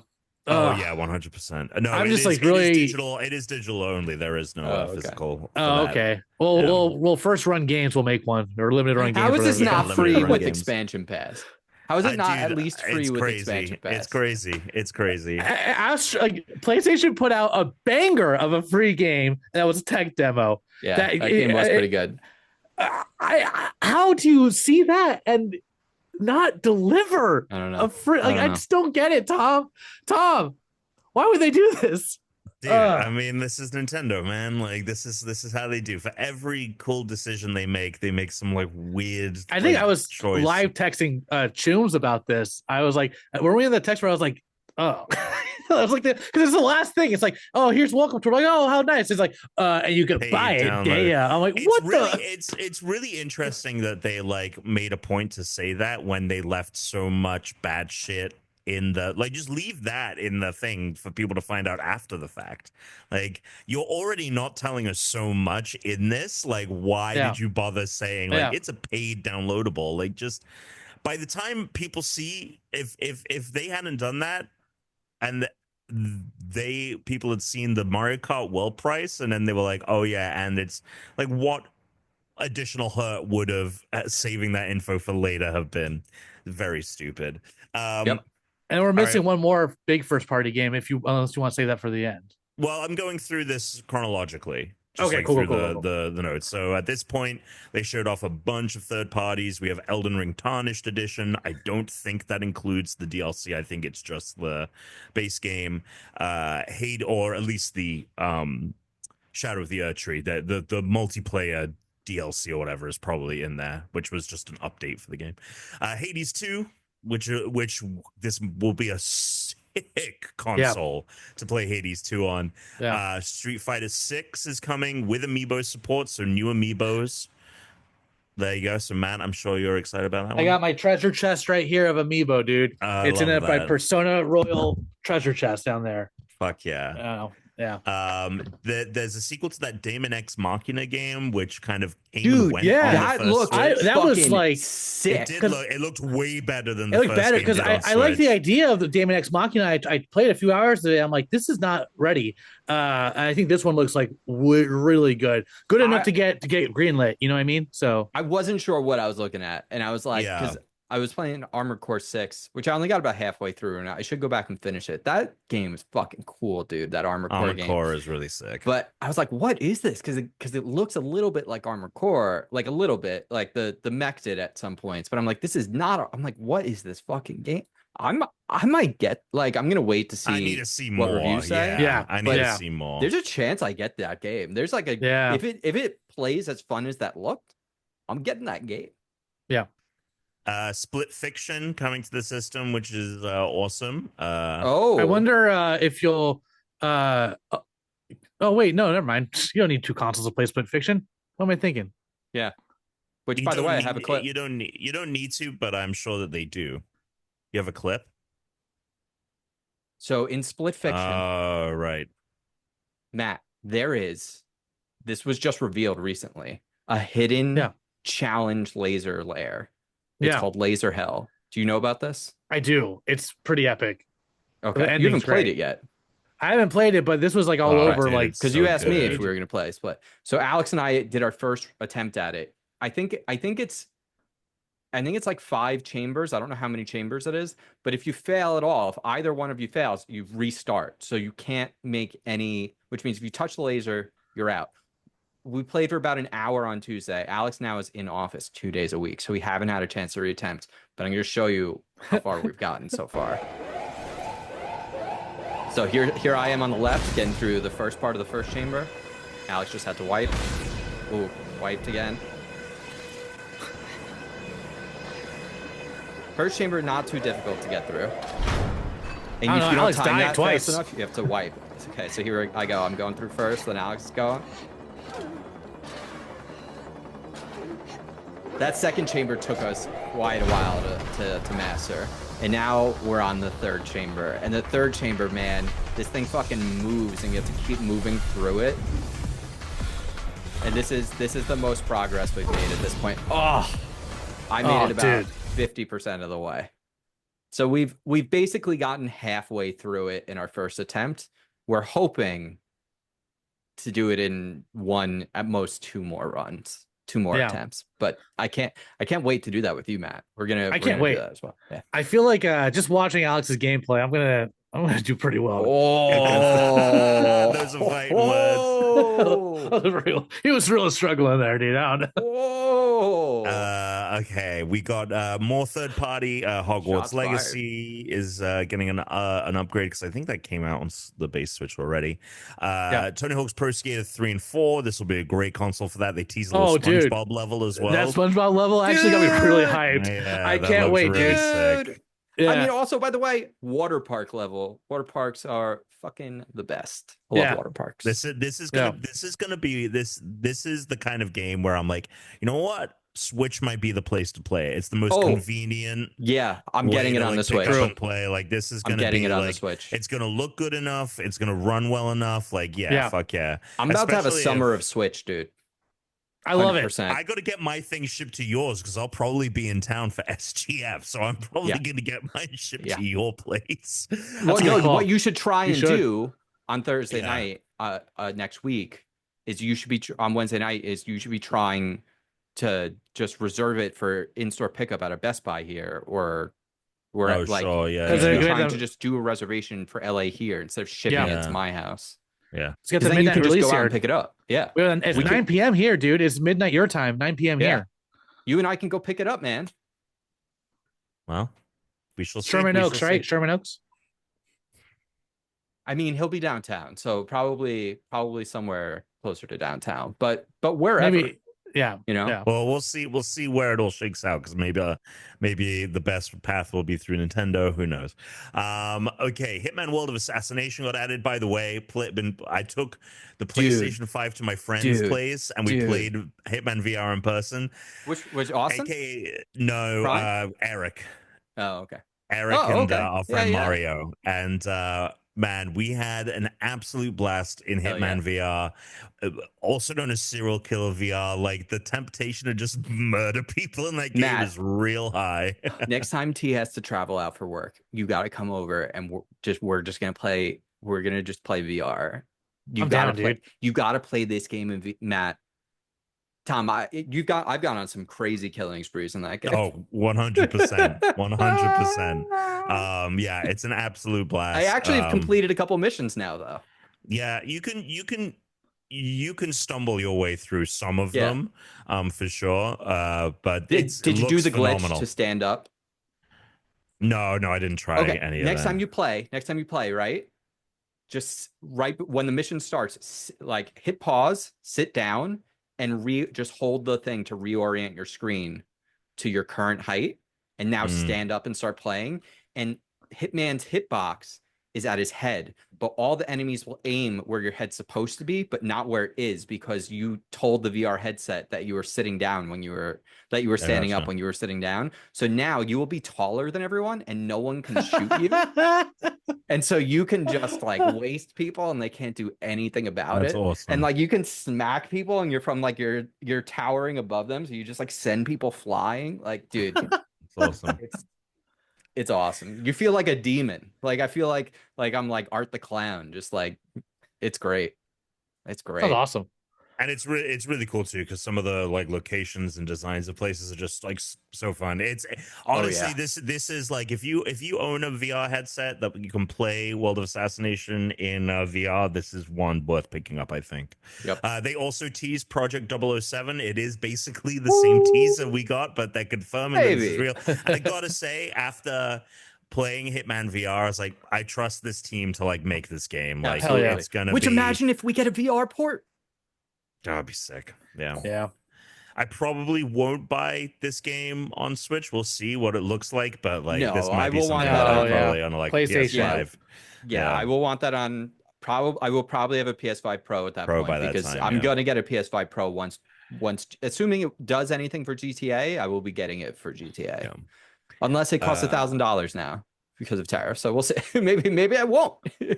Oh yeah, 100%. No, I'm it just is, like really. It is digital. It is digital only. There is no okay. physical. Oh, okay. Well, Yeah. well, first run games will make one or limited run games. How is this whatever not they free call it. with Games. expansion pass? How is it not Dude, at least free it's with crazy. expansion pass? It's crazy. It's crazy. Like, PlayStation put out a banger of a free game that was a tech demo. Yeah, that game was pretty good. How do you see that and not deliver I don't know. a free? Like, I just don't get it, Tom. Tom, why would they do this? Dude, I mean, this is Nintendo, man. Like, this is how they do. For every cool decision they make some like weird. I think like, I was choice. live texting Chooms about this. I was like, were we in the text where I was like, oh, I was like, because it's the last thing. It's like, oh, here's welcome to. Like, oh, how nice. It's like, and you can buy it. Yeah. I'm like, what the? It's really interesting that they like made a point to say that when they left so much bad shit in the, like, just leave that in the thing for people to find out after the fact. Like, you're already not telling us so much in this. Like, why did you bother saying like it's a paid downloadable? Like, just by the time people see, if they hadn't done that and people had seen the Mario Kart World price and then they were like, oh yeah, and it's like, what additional hurt would have saving that info for later have been? Very stupid. Yep. And we're missing one more big first party game unless you want to say that for the end. Well, I'm going through this chronologically. Okay, cool. The notes. So at this point, they showed off a bunch of third parties. We have Elden Ring Tarnished Edition. I don't think that includes the DLC. I think it's just the base game. Hade, or at least the Shadow of the Erdtree, the multiplayer DLC or whatever is probably in there, which was just an update for the game. Hades 2, which this will be a sick console to play Hades 2 on. Street Fighter 6 is coming with amiibo support, so new amiibos. There you go. So Matt, I'm sure you're excited about that one. I got my treasure chest right here of amiibo, dude. It's in my Persona Royal treasure chest down there. Fuck yeah. Oh. Yeah. There's a sequel to that Daemon X Machina game, which kind of that was like sick. It looked way better than the first better because I like the idea of the Daemon X Machina. I played a few hours today. I'm like, this is not ready. I think this one looks like really good enough to get greenlit. You know what I mean? So I wasn't sure what I was looking at, and I was like, because I was playing Armored Core 6, which I only got about halfway through, and I should go back and finish it. That game is fucking cool, dude. That Armored Core game. Armored Core is really sick. But I was like, what is this? Because it looks a little bit like Armored Core, like a little bit, like the mech did at some points. But I'm like, this is not. I'm like, what is this fucking game? I might get, like, I'm gonna wait to see. I need to see what more. Reviews say. Yeah, I need to see more. There's a chance I get that game. There's like if it plays as fun as that looked, I'm getting that game. Yeah. Split Fiction coming to the system, which is awesome. I wonder if you'll. Oh wait, no, never mind. You don't need two consoles to play Split Fiction. What am I thinking? Yeah. Which, by the way, I have a clip. You don't need to, but I'm sure that they do. You have a clip. So in Split Fiction, right, Matt, this was just revealed recently, a hidden challenge laser lair. It's called Laser Hell. Do you know about this? I do. It's pretty epic. Okay. You haven't played it yet. I haven't played it, but this was like all over, dude, like, because you asked me if we were going to play Split. So Alex and I did our first attempt at it. I think it's like 5 chambers. I don't know how many chambers it is, but if you fail at all, if either one of you fails, you restart. So you can't make any, which means if you touch the laser, you're out. We played for about an hour on Tuesday. Alex now is in office 2 days a week, so we haven't had a chance to reattempt, but I'm going to show you how far we've gotten so far. So here I am on the left, getting through the first part of the first chamber. Alex just had to wipe. Ooh, wiped again. First chamber, not too difficult to get through. And if you don't time that fast enough, you have to wipe. Okay, so here I go. I'm going through first, then Alex is going. That second chamber took us quite a while to master. And now we're on the third chamber. And the third chamber, man, this thing fucking moves and you have to keep moving through it. And this is the most progress we've made at this point. Oh, I made it about 50% of the way. So we've basically gotten halfway through it in our first attempt. We're hoping to do it in one, at most two more runs, two more attempts. But I can't wait to do that with you, Matt. We're gonna wait. Do that as well. Yeah. I feel like just watching Alex's gameplay, I'm gonna do pretty well. Oh, those are fighting words. He was really struggling there, dude. I don't know. Okay, we got more third party. Hogwarts Shots Legacy is getting an upgrade because I think that came out on the base Switch already. Tony Hawk's Pro Skater 3 and 4. This will be a great console for that. They tease a little SpongeBob level as well. That SpongeBob level actually got me really hyped. I can't wait, really dude. Sick. Yeah. I mean, also, by the way, water park level. Water parks are fucking the best. I love water parks. This is the kind of game where I'm like, you know what? Switch might be the place to play. It's the most convenient. Yeah, I'm getting it on the Switch. And play. Like, this is gonna be on like, the Switch. It's gonna look good enough. It's gonna run well enough. Like, fuck yeah. I'm about to have a summer of Switch, dude. I love it. I got to get my thing shipped to yours because I'll probably be in town for SGF, so I'm probably going to get mine shipped to your place. What you should try and do on Thursday night next week is you should be on Wednesday night is you should be trying to just reserve it for in-store pickup at a Best Buy here or trying to just do a reservation for LA here instead of shipping it to my house. Yeah, let's get the midnight release here and pick it up. Yeah, it's 9 p.m. here, dude. It's midnight your time, 9 p.m. here. You and I can go pick it up, man. Well, we shall see. Sherman Oaks, right? Sherman Oaks. I mean, he'll be downtown, so probably somewhere closer to downtown, but wherever. Maybe. Yeah, Well, we'll see where it all shakes out because maybe the best path will be through Nintendo. Who knows? Okay, Hitman World of Assassination got added. By the way, I took the PlayStation 5 to my friend's place and we played Hitman VR in person. Which awesome? AKA Eric. Oh, okay. Eric and our friend Mario and. Man, we had an absolute blast in Hitman VR, also known as Serial Killer VR. Like, the temptation to just murder people in that game is real high. Next time T has to travel out for work, you got to come over and we're just gonna play. We're gonna just play VR. You gotta play this game in Matt. Tom, I've gone on some crazy killing sprees in that game. Oh, 100%. 100%. Yeah, it's an absolute blast. I actually have completed a couple missions now, though. Yeah, you can stumble your way through some of them, for sure. But did you do the glitch to stand up? No, I didn't try any of that. Next time you play, right? Just right when the mission starts, like hit pause, sit down, and just hold the thing to reorient your screen to your current height, and now stand up and start playing. And Hitman's hitbox is at his head, but all the enemies will aim where your head's supposed to be, but not where it is because you told the VR headset that you were sitting down when you were standing up when you were sitting down. So now you will be taller than everyone and no one can shoot you. And so you can just like waste people and they can't do anything about it. Awesome. And like you can smack people and you're from like you're towering above them. So you just like send people flying. Like, dude, it's awesome. It's awesome. You feel like a demon. Like I feel like I'm like Art the Clown. Just like it's great. It's great. That's awesome. And it's really cool too because some of the like locations and designs of places are just like so fun. It's honestly this is like if you own a VR headset that you can play World of Assassination in VR, this is one worth picking up, I think. Yep. They also teased Project 007. It is basically the same teaser we got, but they're confirming that this is real. And I gotta say, after playing Hitman VR, I was like, I trust this team to like make this game. Like it's gonna be. Imagine if we get a VR port. That'd be sick. Yeah. Yeah. I probably won't buy this game on Switch. We'll see what it looks like, but like this might be something probably on like PlayStation. PS5. Yeah, I will want that on I will probably have a PS5 Pro at that point because I'm gonna get a PS5 Pro once assuming it does anything for GTA, I will be getting it for GTA. Yeah. Unless it costs $1,000 now. because of tariffs. So we'll see. maybe I won't.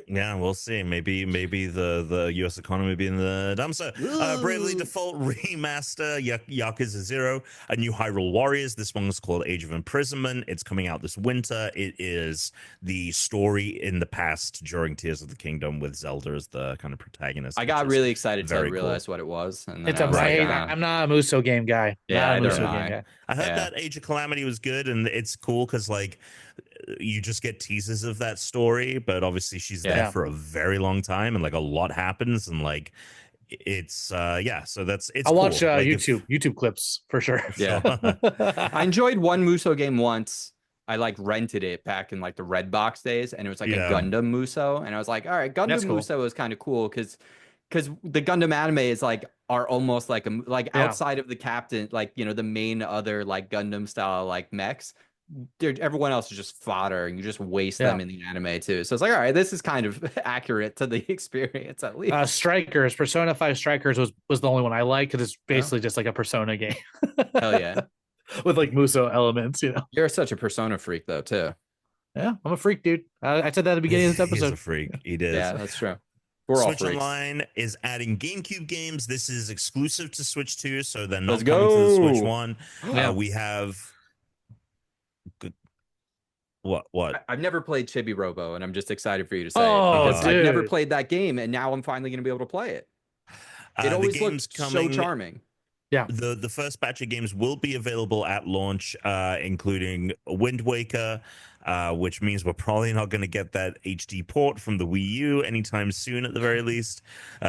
Yeah, we'll see. Maybe the U.S. economy will be in the dumpster. Bravely Default remaster, Yakuza 0, a new Hyrule Warriors. This one's called Age of Imprisonment. It's coming out this winter. It is the story in the past during Tears of the Kingdom with Zelda as the kind of protagonist. I got really excited to realize what it was. And then I'm not a Muso game guy. Yeah, not a Muso game guy. I heard that Age of Calamity was good, and it's cool because like you just get teasers of that story, but obviously she's there for a very long time, and like a lot happens, and like it's so it's I'll watch cool. Like, YouTube clips for sure. Yeah. I enjoyed one Muso game once. I like rented it back in like the Redbox days, and it was like a Gundam Muso, and I was like, all right, Gundam Muso is kind of cool because the Gundam anime is like are almost like outside of the captain, like, you know, the main other like Gundam style like mechs, everyone else is just fodder, and you just waste them in the anime too. So it's like, all right, this is kind of accurate to the experience at least. Strikers, Persona 5 Strikers was the only one I liked because it's basically just like a Persona game. Hell yeah. With like Muso elements, you know. You're such a Persona freak though too. Yeah, I'm a freak, dude. I said that at the beginning of this episode. He's a freak. He did. Yeah, that's true. Switch Online is adding GameCube games. This is exclusive to Switch 2, so they're not Let's coming go. to the Switch 1. We have what? I've never played Chibi Robo, and I'm just excited for you to say it because I've never played that game, and now I'm finally going to be able to play it. It always looked so charming. Yeah, the first batch of games will be available at launch, including Wind Waker, which means we're probably not going to get that HD port from the Wii U anytime soon, at the very least.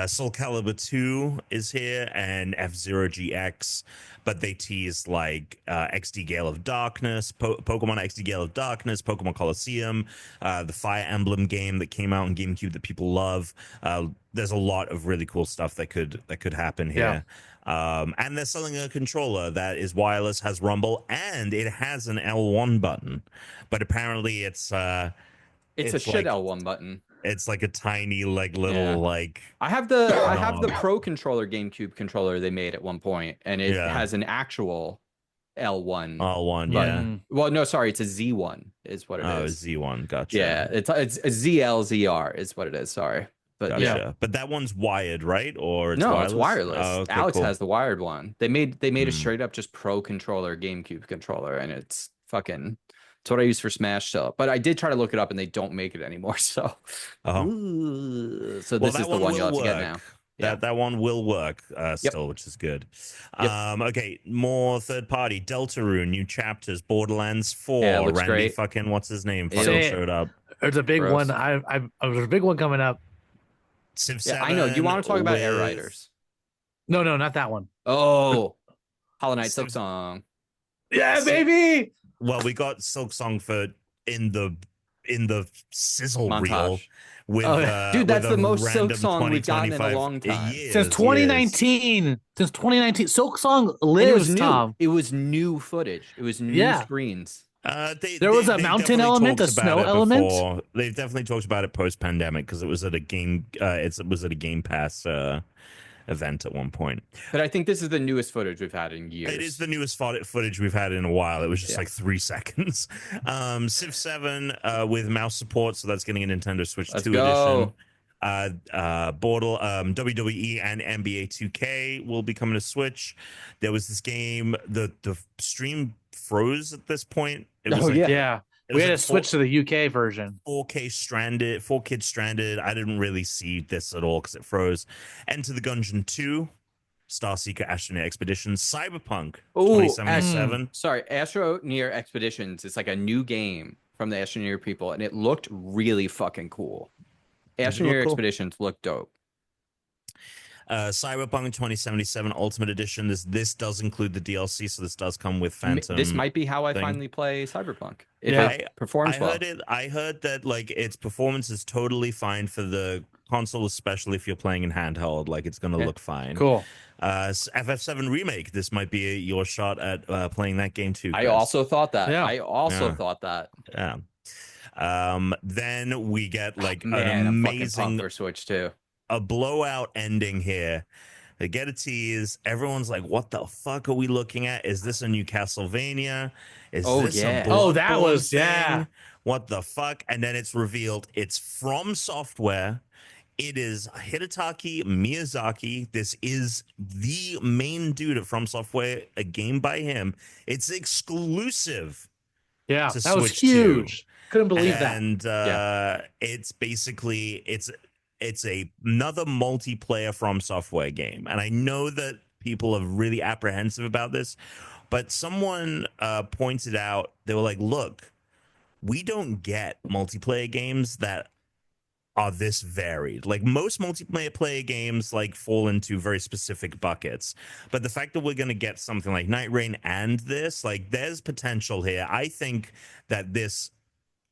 Soul Calibur 2 is here, and F-Zero GX, but they tease like XD Gale of Darkness, Pokemon XD Gale of Darkness, Pokemon Coliseum, the Fire Emblem game that came out on GameCube that people love. There's a lot of really cool stuff that could happen here. And they're selling a controller that is wireless, has rumble, and it has an L1 button, but apparently it's a shit L1 button. It's like a tiny little like I have the Pro Controller GameCube controller they made at one point, and it has an actual L1 button. Yeah. Well, no, sorry, it's a Z1 is what it is. Oh, Z1, gotcha. Yeah, it's a ZLZR is what it is. Sorry. But gotcha. But that one's wired, right? Or it's wireless? It's wireless. Oh, okay, Alex cool. has the wired one. They made a straight up just Pro Controller GameCube controller, and it's fucking. It's what I use for Smash still. But I did try to look it up, and they don't make it anymore. So, so this is the one you'll have to get now. That one will work still, which is good. Okay, more third party. Deltarune, new chapters, Borderlands 4. Yeah, looks Randy great. fucking what's his name? Fucking showed up. There's a big one. There's a big one coming up. Civ 7 I know. You want to talk about Air Riders? No, not that one. Oh, Hollowknight Silksong. Yeah, baby. Well, we got Silksong for in the sizzle Montage. reel with dude, that's the most random Silksong we've gotten in a 20-25 long time. Since 2019. Since 2019. Silksong lives, Tom. It was new footage. It was new screens. There was a mountain element, a snow element. They've definitely talked about it post-pandemic because it was at a game. It was at a Game Pass event at one point. But I think this is the newest footage we've had in years. It is the newest footage we've had in a while. It was just like 3 seconds. Civ 7 with mouse support, so that's getting a Nintendo Switch 2 edition. WWE and NBA 2K will be coming to Switch. There was this game, the stream froze at this point. It was we had to switch to the UK version. 4K stranded, 4 Kids Stranded. I didn't really see this at all because it froze. Enter the Gungeon 2, Starseeker Astroneer Expedition, Cyberpunk 2077. Sorry, Astroneer Expeditions. It's like a new game from the Astroneer people, and it looked really fucking cool. Astroneer Expeditions look dope. Cyberpunk 2077 Ultimate Edition. This does include the DLC, so this does come with Phantom. This might be how I finally play Cyberpunk. If it performs well. I heard that like its performance is totally fine for the console, especially if you're playing in handheld. Like it's going to look fine. Cool. FF7 Remake. This might be your shot at playing that game too, Chris. I also thought that. Yeah. I also thought that. Yeah. Then we get like an an amazing for Switch too. A blowout ending here. They get a tease. Everyone's like, what the fuck are we looking at? Is this a new Castlevania? Is this a that Bloodborne was thing? What the fuck? And then it's revealed it's from Software. It is Hidetaka Miyazaki. This is the main dude at From Software, a game by him. It's exclusive. Yeah, to that was Switch huge. Couldn't believe that. And it's basically it's another multiplayer From Software game. And I know that people are really apprehensive about this, but someone pointed out, they were like, look, we don't get multiplayer games that are this varied. Like most multiplayer games like fall into very specific buckets, but the fact that we're going to get something like Night Rain and this, like there's potential here. I think that this,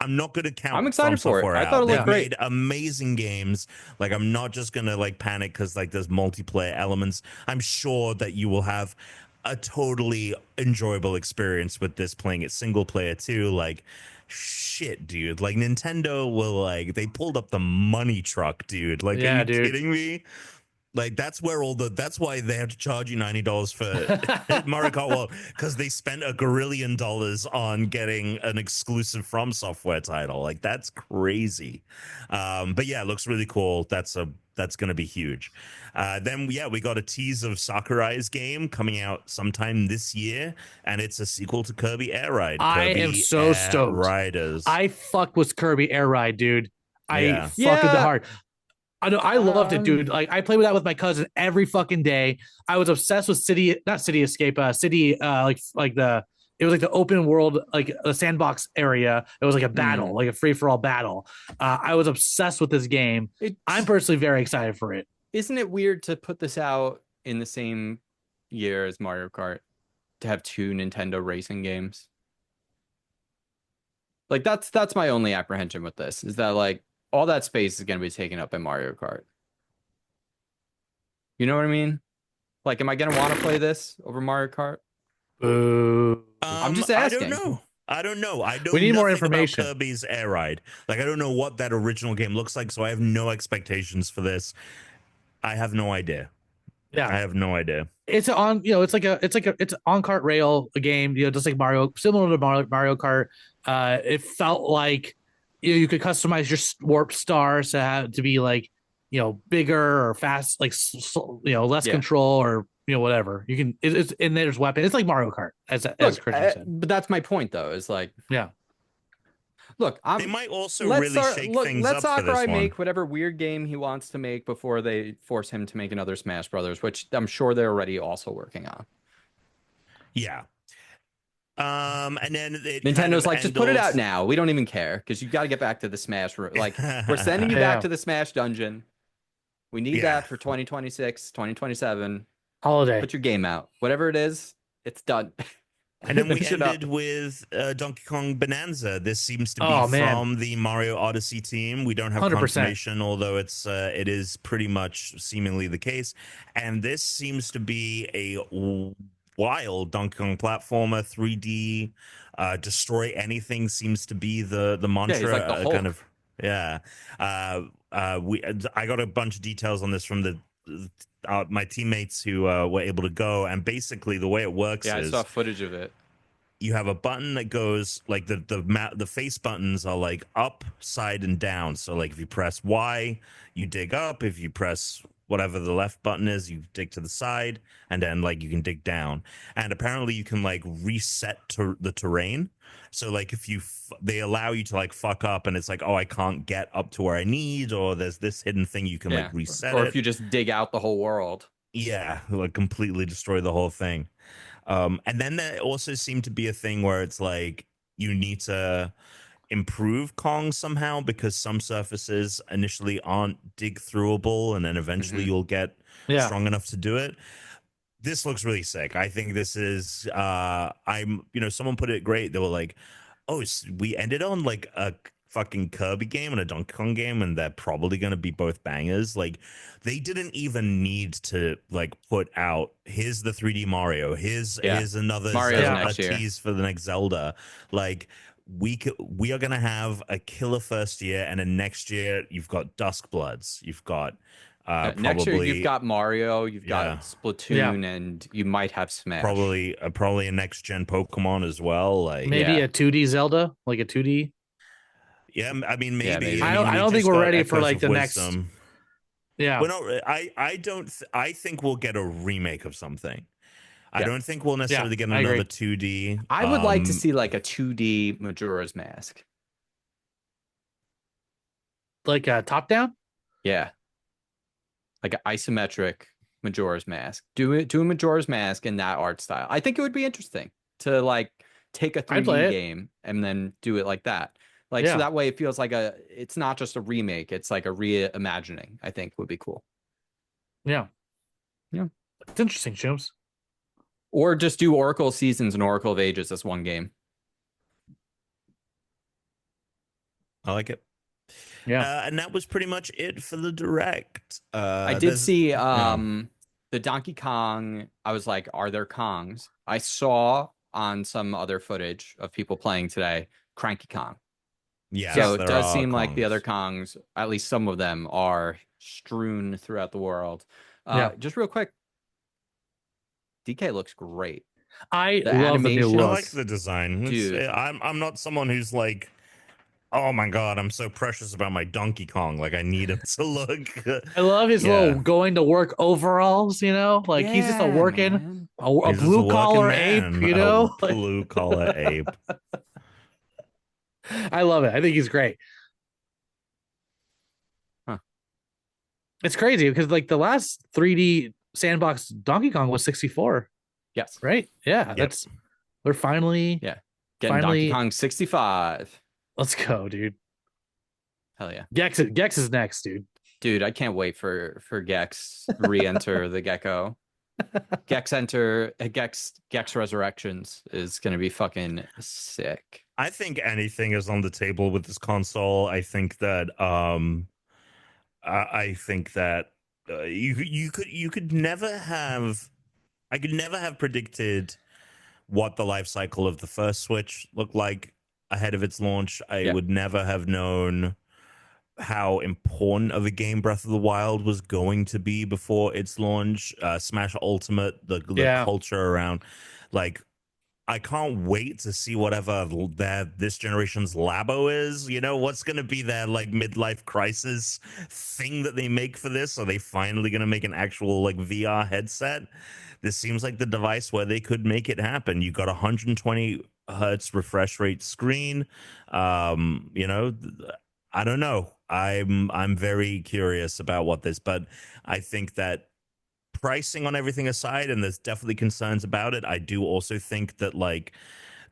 I'm not going to count. I'm excited for it. Out. I thought it looked great. Made amazing games. Like I'm not just going to like panic because like there's multiplayer elements. I'm sure that you will have a totally enjoyable experience with this, playing it single player too. Like shit, dude. Like Nintendo will like, they pulled up the money truck, dude. Like, are you kidding me? Like that's where that's why they have to charge you $90 for Mario Kart World, because they spent $1 gazillion on getting an exclusive From Software title. Like that's crazy. But yeah, it looks really cool. That's gonna be huge. Then we got a tease of Sakurai's game coming out sometime this year, and it's a sequel to Kirby Air Ride. I am so stoked. Riders. I fuck with Kirby Air Ride, dude. I fuck with the heart. I know, I loved it, dude. Like I played with that with my cousin every fucking day. I was obsessed with not City Escape, it was like the open world, like the sandbox area. It was like a battle, like a free for all battle. I was obsessed with this game. I'm personally very excited for it. Isn't it weird to put this out in the same year as Mario Kart, to have 2 Nintendo racing games? Like that's my only apprehension with this, is that like all that space is going to be taken up by Mario Kart. You know what I mean? Like, am I going to want to play this over Mario Kart? I'm just asking. I don't know. We need more information. About Kirby's Air Ride. Like, I don't know what that original game looks like, so I have no expectations for this. I have no idea. Yeah, I have no idea. It's it's on cart rail game. Just like Mario, similar to Mario Kart. It felt like you could customize your warp stars to be like, bigger or fast, like less control or whatever. You can it's and there's weapon. It's like Mario Kart, as Christian said. But that's my point, though. Is like, look, they might also really shake things up. Let Sakurai make whatever weird game he wants to make before they force him to make another Smash Brothers, which I'm sure they're already also working on. Yeah. And then Nintendo's like, just put it out now. We don't even care, because you've got to get back to the Smash room. Like, we're sending you back to the Smash dungeon. We need that for 2026, 2027. Holiday. Put your game out. Whatever it is, it's done. And then we ended with Donkey Kong Bonanza. This seems to be from the Mario Odyssey team. We don't have 100%. Confirmation, although it is pretty much seemingly the case. And this seems to be a wild Donkey Kong platformer, 3D, destroy anything seems to be the mantra. Yeah, he's like the Hulk. Kind of, yeah. I got a bunch of details on this from my teammates who were able to go, and basically the way it works is, I saw footage of it. You have a button that goes like the face buttons are like up, side, and down. So like if you press Y, you dig up. If you press whatever the left button is, you dig to the side, and then like you can dig down. And apparently you can like reset the terrain. So like if they allow you to like fuck up, and it's like, oh, I can't get up to where I need, or there's this hidden thing you can like reset. Or if you just dig out the whole world. Yeah, like completely destroy the whole thing. And then there also seemed to be a thing where it's like you need to improve Kong somehow, because some surfaces initially aren't dig throughable, and then eventually you'll get strong enough to do it. This looks really sick. I think this is someone put it great. They were like, oh, we ended on like a fucking Kirby game and a Donkey Kong game, and they're probably going to be both bangers. Like, they didn't even need to like put out, here's the 3D Mario, here's another tease for the next Zelda. Like, we are going to have a killer first year, and then next year you've got Dusk Bloods, you've got Next year, you've Probably, got Mario, you've yeah. got Splatoon, and you might have Smash. probably a next gen Pokemon as well. Like, Maybe Yeah. a 2D Zelda, like a 2D. yeah, I mean, maybe. Yeah, maybe. I mean, don't we think just we're got ready for Echoes like of the next. Wisdom. Yeah, We're not. I don't. I think we'll get a remake of something. I Yeah. don't think we'll necessarily get I agree. another 2D. I would like to see like a 2D Majora's Mask. like a top down. Yeah. Like an isometric Majora's Mask. Do a Majora's Mask in that art style. I think it would be interesting to like take a I'd play 3D it. game and then do it like that. Like, so Yeah. that way it feels like it's not just a remake, it's like a reimagining, I think would be cool. Yeah, Yeah. It's interesting, Shooms. Or just do Oracle Seasons and Oracle of Ages as one game. I like it. Yeah. And that was pretty much it for the direct. I did see the Donkey Kong. I was like, are there Kongs? I saw on some other footage of people playing today, Cranky Kong. Yes, So it there does are seem like the Kongs. other Kongs, at least some of them, are strewn throughout the world. Yeah. Just real quick, DK looks great. I The love the new animation- I look. like the design. Dude. I'm not someone who's like, oh my god, I'm so precious about my Donkey Kong. Like, I need him to look. I love his Yeah. little going to work overalls. You know, like he's just a Yeah, working man. a He's just a blue collar working ape. man. You know, A blue collar ape. I love it. I think he's great. Huh. It's crazy because like the last 3D sandbox Donkey Kong was 64, Yes. right? Yeah, that's we're finally Yeah. Getting finally- Donkey Kong 65. let's go, dude. Hell yeah. Gex is next, dude. Dude, I can't wait for Gex re-enter the gecko. Gex Resurrections is gonna be fucking sick. I think anything is on the table with this console. I think that you could never have. I could never have predicted what the life cycle of the first Switch looked like ahead of its launch. I would never have known how important of a game Breath of the Wild was going to be before its launch. Smash Ultimate, the culture around, like, I can't wait to see whatever this generation's Labo is. You know, what's going to be their like midlife crisis thing that they make for this? Are they finally going to make an actual like VR headset? This seems like the device where they could make it happen. You got 120 hertz refresh rate screen. You know, I don't know. I'm very curious about what this, but I think that pricing on everything aside, and there's definitely concerns about it, I do also think that like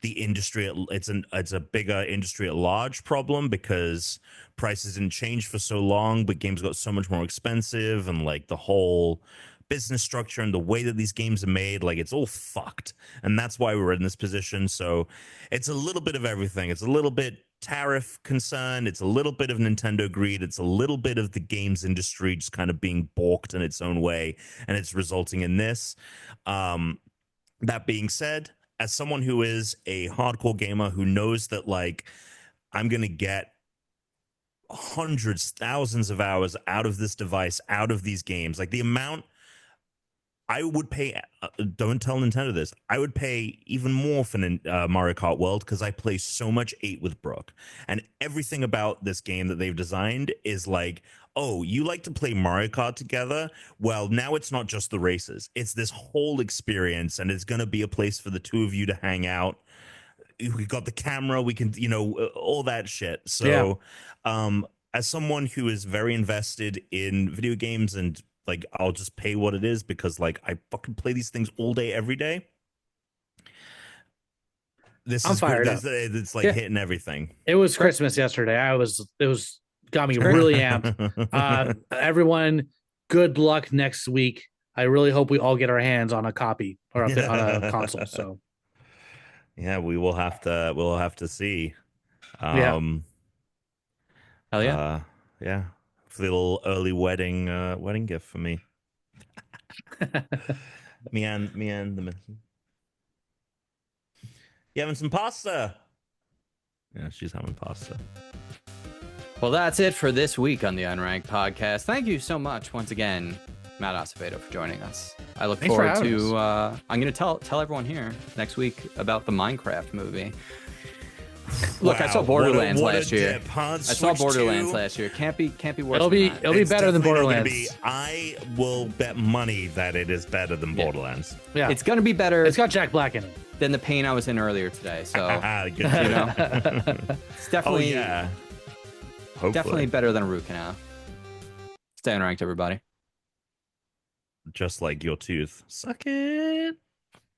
the industry, it's a bigger industry at large problem because prices didn't change for so long, but games got so much more expensive, and like the whole business structure and the way that these games are made, like it's all fucked, and that's why we're in this position. So it's a little bit of everything. It's a little bit tariff concern, it's a little bit of Nintendo greed, it's a little bit of the games industry just kind of being balked in its own way, and it's resulting in this. That being said, as someone who is a hardcore gamer who knows that like I'm gonna get hundreds, thousands of hours out of this device, out of these games, like the amount I would pay, don't tell Nintendo this, I would pay even more for Mario Kart World because I play so much 8 with Brooke. And everything about this game that they've designed is like, oh, you like to play Mario Kart together? Well, now it's not just the races. It's this whole experience, and it's going to be a place for the two of you to hang out. We got the camera, we can, you know, all that shit. So as someone who is very invested in video games, and like I'll just pay what it is because like I fucking play these things all day, every day. I'm fired up. It's like hitting everything. It was Christmas yesterday. It got me really amped. Everyone, good luck next week. I really hope we all get our hands on a copy or on a console. So yeah, we'll have to see. Hell yeah. Yeah. Little early wedding gift for me. me and the missus. You having some pasta? Yeah, she's having pasta. Well, that's it for this week on the Unranked podcast. Thank you so much once again, Matt Acevedo, for joining us. I look Thanks for forward having to. I'm going to tell everyone here next week about the Minecraft movie. Look, I saw Borderlands last year. I saw Borderlands last year. Can't be worse. It'll be better than Borderlands. I will bet money that it is better than Borderlands. Yeah, it's gonna be better. It's got Jack Black in it. Than the pain I was in earlier today. So Good you know, it's definitely definitely better than a Rootcanal. Stay unranked, everybody. Just like your tooth. Suck it.